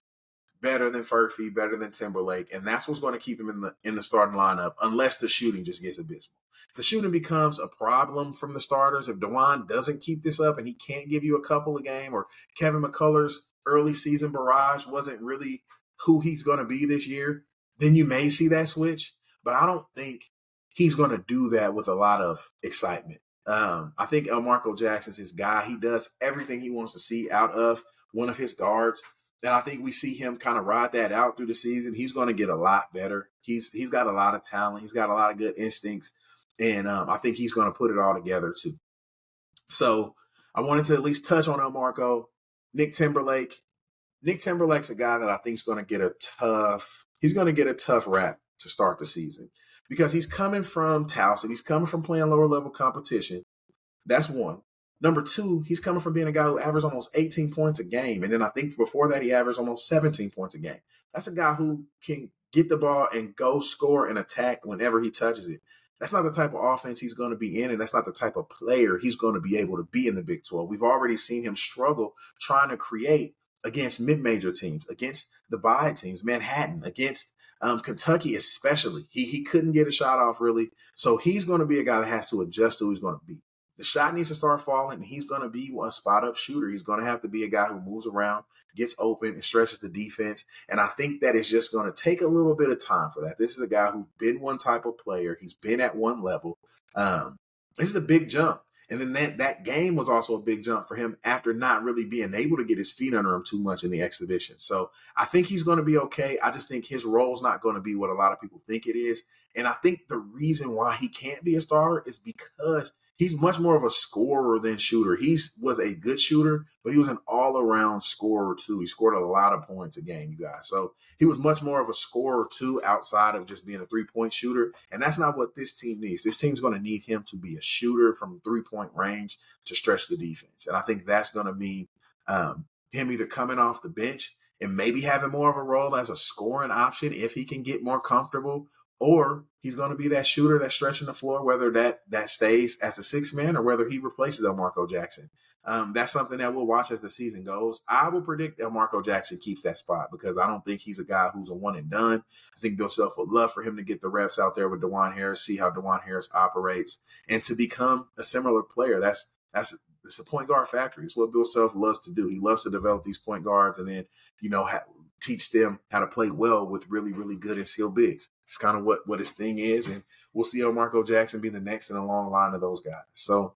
better than Furphy, better than Timberlake, and that's what's going to keep him in the starting lineup, unless the shooting just gets abysmal. If the shooting becomes a problem from the starters, if DeJuan doesn't keep this up and he can't give you a couple a game, or Kevin McCullough's early season barrage wasn't really who he's going to be this year, then you may see that switch. But I don't think he's going to do that with a lot of excitement. I think Elmarko Jackson's his guy. He does everything he wants to see out of one of his guards. And I think we see him kind of ride that out through the season. He's going to get a lot better. He's got a lot of talent. He's got a lot of good instincts. And I think he's going to put it all together too. So I wanted to at least touch on Elmarko. Nick Timberlake. Nick Timberlake's a guy that I think is going to get a tough rap to start the season because he's coming from Towson. He's coming from playing lower level competition. That's one. Number 2, he's coming from being a guy who averaged almost 18 points a game. And then I think before that, he averaged almost 17 points a game. That's a guy who can get the ball and go score and attack whenever he touches it. That's not the type of offense he's going to be in, and that's not the type of player he's going to be able to be in the Big 12. We've already seen him struggle trying to create against mid-major teams, against the bye teams, Manhattan, against Kentucky especially. He couldn't get a shot off really. So he's going to be a guy that has to adjust to who he's going to be. The shot needs to start falling, and he's going to be a spot-up shooter. He's going to have to be a guy who moves around, gets open, and stretches the defense. And I think that is just going to take a little bit of time for that. This is a guy who's been one type of player. He's been at one level. This is a big jump. And then that game was also a big jump for him after not really being able to get his feet under him too much in the exhibition. So I think he's going to be okay. I just think his role's not going to be what a lot of people think it is. And I think the reason why he can't be a starter is because he's much more of a scorer than shooter. He was a good shooter, but he was an all-around scorer too. He scored a lot of points a game, you guys. So he was much more of a scorer too, outside of just being a three-point shooter. And that's not what this team needs. This team's going to need him to be a shooter from three-point range to stretch the defense. And I think that's going to mean him either coming off the bench and maybe having more of a role as a scoring option if he can get more comfortable, or he's going to be that shooter that's stretching the floor, whether that stays as a sixth man or whether he replaces Elmarko Jackson. That's something that we'll watch as the season goes. I will predict Elmarko Jackson keeps that spot because I don't think he's a guy who's a one and done. I think Bill Self would love for him to get the reps out there with DeJuan Harris, see how DeJuan Harris operates, and to become a similar player. It's a point guard factory. It's what Bill Self loves to do. He loves to develop these point guards and then, teach them how to play well with really, really good and skilled bigs. It's kind of what his thing is. And we'll see Elmarko Jackson be the next in a long line of those guys. So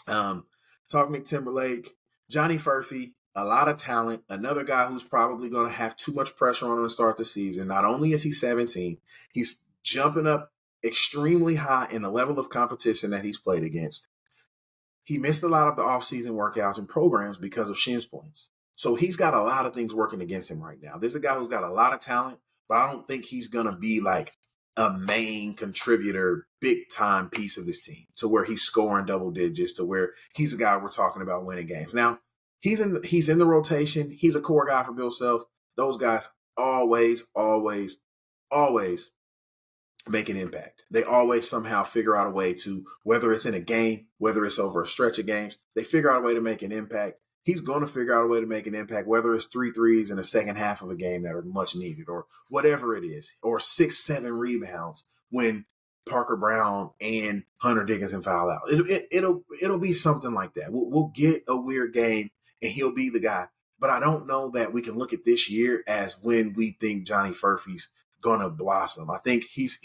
talk Nick Timberlake, Johnny Furphy, a lot of talent, another guy who's probably going to have too much pressure on him to start the season. Not only is he 17, he's jumping up extremely high in the level of competition that he's played against. He missed a lot of the offseason workouts and programs because of shin splints. So he's got a lot of things working against him right now. There's a guy who's got a lot of talent, but I don't think he's going to be like a main contributor, big time piece of this team to where he's scoring double digits, to where he's a guy we're talking about winning games. Now, he's in the rotation. He's a core guy for Bill Self. Those guys always, always, always make an impact. They always somehow figure out a way to, whether it's in a game, whether it's over a stretch of games, they figure out a way to make an impact. He's going to figure out a way to make an impact, whether it's 3 threes in the second half of a game that are much needed or whatever it is, or 6-7 rebounds when Parker Brown and Hunter Dickinson foul out. It'll be something like that. We'll get a weird game and he'll be the guy. But I don't know that we can look at this year as when we think Johnny Furphy's going to blossom. I think he's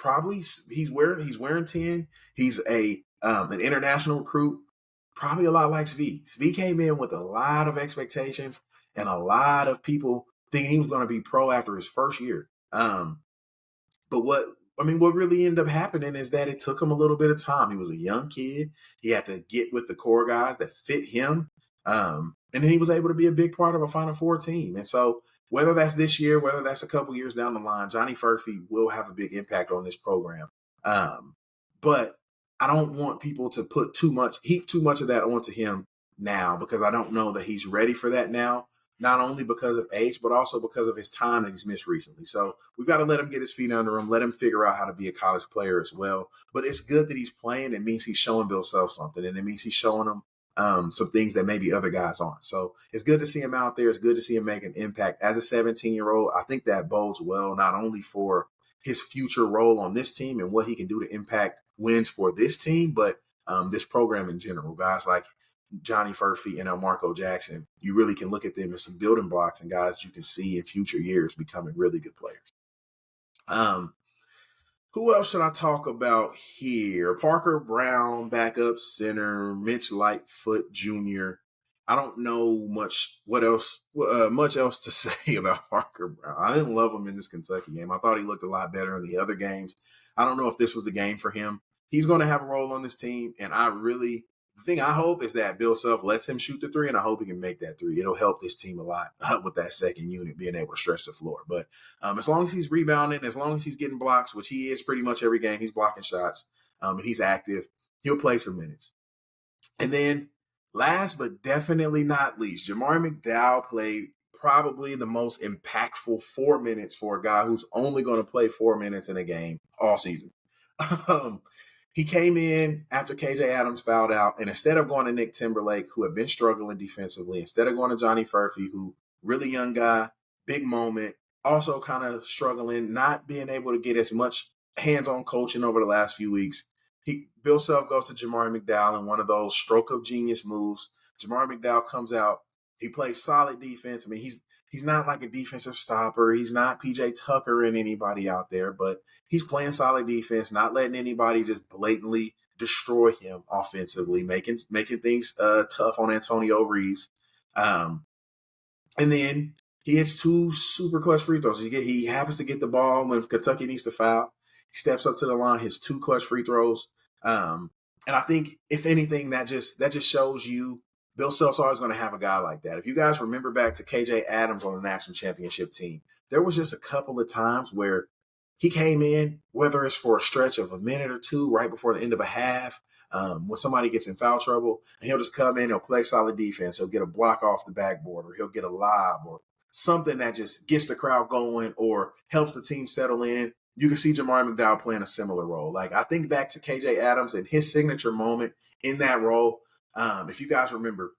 wearing 10. He's an international recruit. Probably a lot like V. V came in with a lot of expectations and a lot of people thinking he was going to be pro after his first year. But what really ended up happening is that it took him a little bit of time. He was a young kid. He had to get with the core guys that fit him. And then he was able to be a big part of a Final Four team. And so whether that's this year, whether that's a couple years down the line, Johnny Furphy will have a big impact on this program. But I don't want people to heap too much of that onto him now, because I don't know that he's ready for that now, not only because of age, but also because of his time that he's missed recently. So we've got to let him get his feet under him, let him figure out how to be a college player as well. But it's good that he's playing. It means he's showing Bill Self something, and it means he's showing him some things that maybe other guys aren't. So it's good to see him out there. It's good to see him make an impact as a 17-year-old. I think that bodes well, not only for his future role on this team and what he can do to impact wins for this team, but this program in general. Guys like Johnny Furphy and Elmarko Jackson, you really can look at them as some building blocks and guys you can see in future years becoming really good players. Who else should I talk about here? Parker Brown, backup center, Mitch Lightfoot Jr. I don't know much else to say about Parker Brown. I didn't love him in this Kentucky game. I thought he looked a lot better in the other games. I don't know if this was the game for him. He's going to have a role on this team, and the thing I hope is that Bill Self lets him shoot the three, and I hope he can make that three. It'll help this team a lot with that second unit being able to stretch the floor. But as long as he's rebounding, as long as he's getting blocks, which he is pretty much every game, he's blocking shots, and he's active, he'll play some minutes. And then last but definitely not least, Jamari McDowell played probably the most impactful 4 minutes for a guy who's only going to play 4 minutes in a game all season. He came in after KJ Adams fouled out, and instead of going to Nick Timberlake, who had been struggling defensively, instead of going to Johnny Furphy, who really young guy, big moment, also kind of struggling, not being able to get as much hands-on coaching over the last few weeks, Bill Self goes to Jamari McDowell in one of those stroke of genius moves. Jamari McDowell comes out. He plays solid defense. I mean, he's not like a defensive stopper. He's not PJ Tucker and anybody out there, but he's playing solid defense, not letting anybody just blatantly destroy him offensively, making things tough on Antonio Reeves. And then he hits 2 super clutch free throws. He happens to get the ball when Kentucky needs to foul. He steps up to the line, hits 2 clutch free throws. And I think if anything, that just shows you Bill Self's always going to have a guy like that. If you guys remember back to KJ Adams on the national championship team, there was just a couple of times where he came in, whether it's for a stretch of a minute or two, right before the end of a half, when somebody gets in foul trouble, and he'll just come in, he'll play solid defense, he'll get a block off the backboard, or he'll get a lob, or something that just gets the crowd going or helps the team settle in. You can see Jamar McDowell playing a similar role. Like, I think back to KJ Adams and his signature moment in that role. If you guys remember,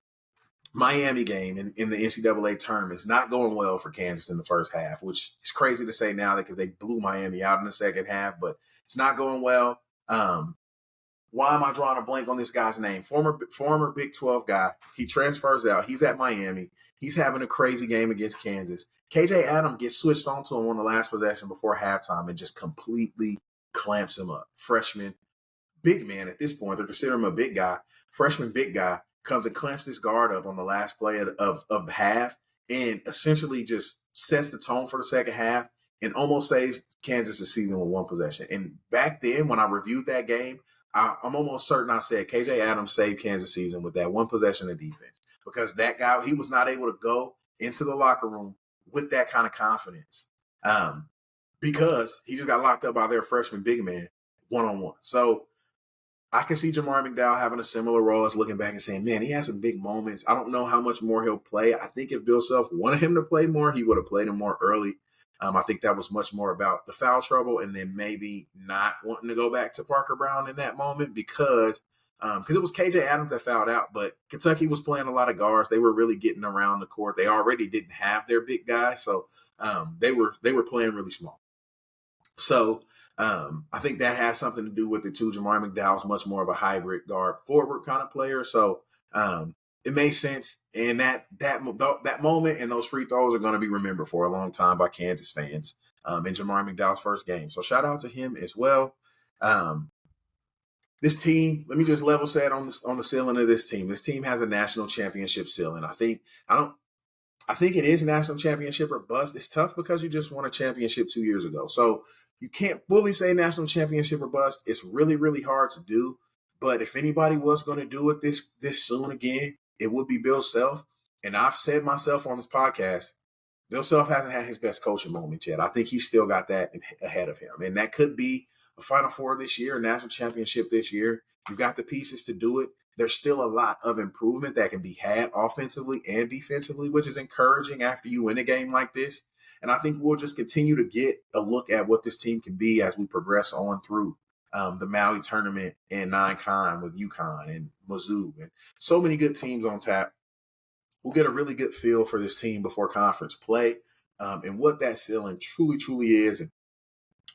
Miami game in the NCAA tournament is not going well for Kansas in the first half, which is crazy to say now because they blew Miami out in the second half, but it's not going well. Why am I drawing a blank on this guy's name? Former Big 12 guy. He transfers out. He's at Miami. He's having a crazy game against Kansas. KJ Adams gets switched on to him on the last possession before halftime and just completely clamps him up. Freshman, big man at this point. They're considering him a big guy. Freshman, big guy comes and clamps this guard up on the last play of the half and essentially just sets the tone for the second half and almost saves Kansas' season with one possession. And back then, when I reviewed that game, I'm almost certain I said KJ Adams saved Kansas' season with that one possession of defense because that guy, he was not able to go into the locker room with that kind of confidence because he just got locked up by their freshman big man one-on-one. So I can see Jamar McDowell having a similar role as looking back and saying, man, he has some big moments. I don't know how much more he'll play. I think if Bill Self wanted him to play more, he would have played him more early. I think that was much more about the foul trouble and then maybe not wanting to go back to Parker Brown in that moment because it was KJ Adams that fouled out, but Kentucky was playing a lot of guards. They were really getting around the court. They already didn't have their big guy, so they were playing really small. So I think that had something to do with it too. Jamar McDowell's much more of a hybrid guard forward kind of player, so it made sense. And that moment and those free throws are going to be remembered for a long time by Kansas fans in Jamar McDowell's first game. So shout out to him as well. This team, let me just level set on the ceiling of this team. This team has a national championship ceiling. I think it is national championship or bust. It's tough because you just won a championship 2 years ago. So you can't fully say national championship or bust. It's really, really hard to do. But if anybody was going to do it this soon again, it would be Bill Self. And I've said myself on this podcast, Bill Self hasn't had his best coaching moment yet. I think he's still got that ahead of him. And that could be a Final Four this year, a national championship this year. You've got the pieces to do it. There's still a lot of improvement that can be had offensively and defensively, which is encouraging after you win a game like this. And I think we'll just continue to get a look at what this team can be as we progress on through the Maui tournament and Nine-Con with UConn and Mizzou and so many good teams on tap. We'll get a really good feel for this team before conference play and what that ceiling truly, truly is and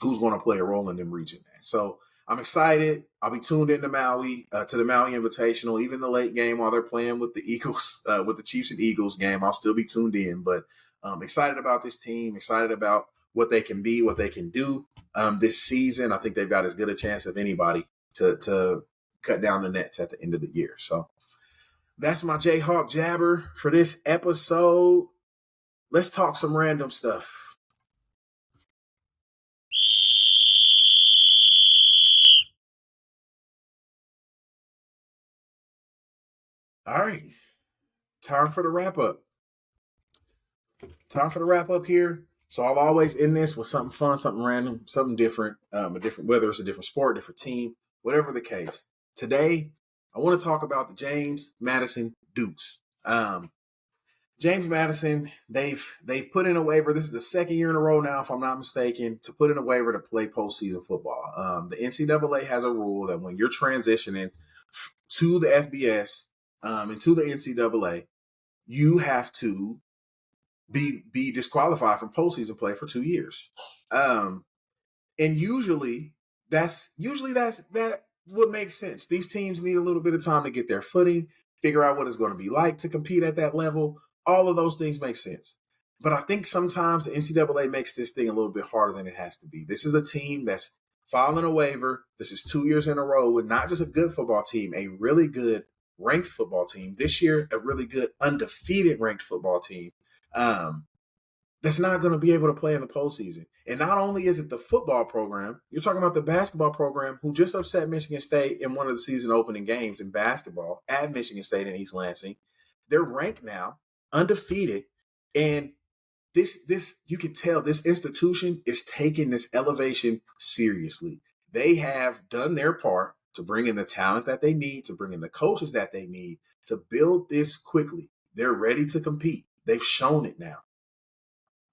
who's going to play a role in them reaching that. So I'm excited. I'll be tuned into Maui, to the Maui Invitational, even the late game while they're playing with the Eagles, with the Chiefs and Eagles game. I'll still be tuned in, but I'm excited about this team, excited about what they can be, what they can do this season. I think they've got as good a chance of anybody to cut down the nets at the end of the year. So that's my Jayhawk jabber for this episode. Let's talk some random stuff. All right. Time for the wrap up. Here. So I'll always end this with something fun, something random, something different, whether it's a different sport, different team, whatever the case. Today, I want to talk about the James Madison Dukes. James Madison, they've put in a waiver. This is the second year in a row now, if I'm not mistaken, to put in a waiver to play postseason football. The NCAA has a rule that when you're transitioning to the FBS and to the NCAA, you have to be disqualified from postseason play for 2 years. And usually that's what makes sense. These teams need a little bit of time to get their footing, figure out what it's going to be like to compete at that level. All of those things make sense. But I think sometimes the NCAA makes this thing a little bit harder than it has to be. This is a team that's filing a waiver. This is 2 years in a row with not just a good football team, a really good ranked football team. This year, a really good undefeated ranked football team. that's not going to be able to play in the postseason. And not only is it the football program, you're talking about the basketball program who just upset Michigan State in one of the season opening games in basketball at Michigan State in East Lansing. They're ranked now, undefeated, and this you can tell this institution is taking this elevation seriously. They have done their part to bring in the talent that they need, to bring in the coaches that they need to build this quickly. They're ready to compete. They've shown it now.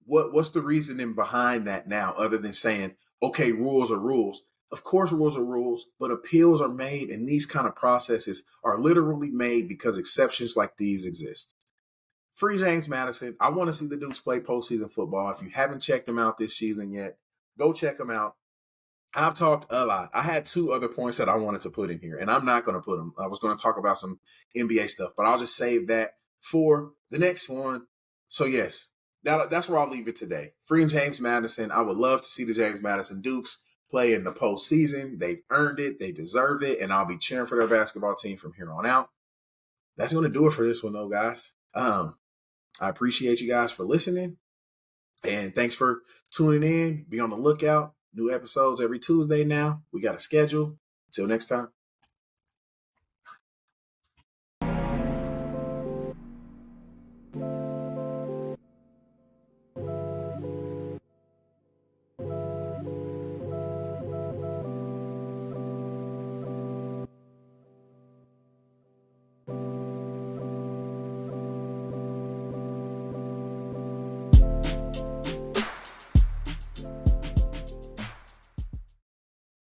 What's the reasoning behind that now, other than saying, okay, rules are rules? Of course, rules are rules, but appeals are made, and these kind of processes are literally made because exceptions like these exist. Free James Madison. I want to see the Dukes play postseason football. If you haven't checked them out this season yet, go check them out. I've talked a lot. I had two other points that I wanted to put in here, and I'm not going to put them. I was going to talk about some NBA stuff, but I'll just save that for the next one. So, yes, that's where I'll leave it today. Free James Madison. I would love to see the James Madison Dukes play in the postseason. They've earned it. They deserve it, and I'll be cheering for their basketball team from here on out. That's going to do it for this one, though, guys. I appreciate you guys for listening, and thanks for tuning in. Be on the lookout. New episodes every Tuesday now. We got a schedule. Until next time.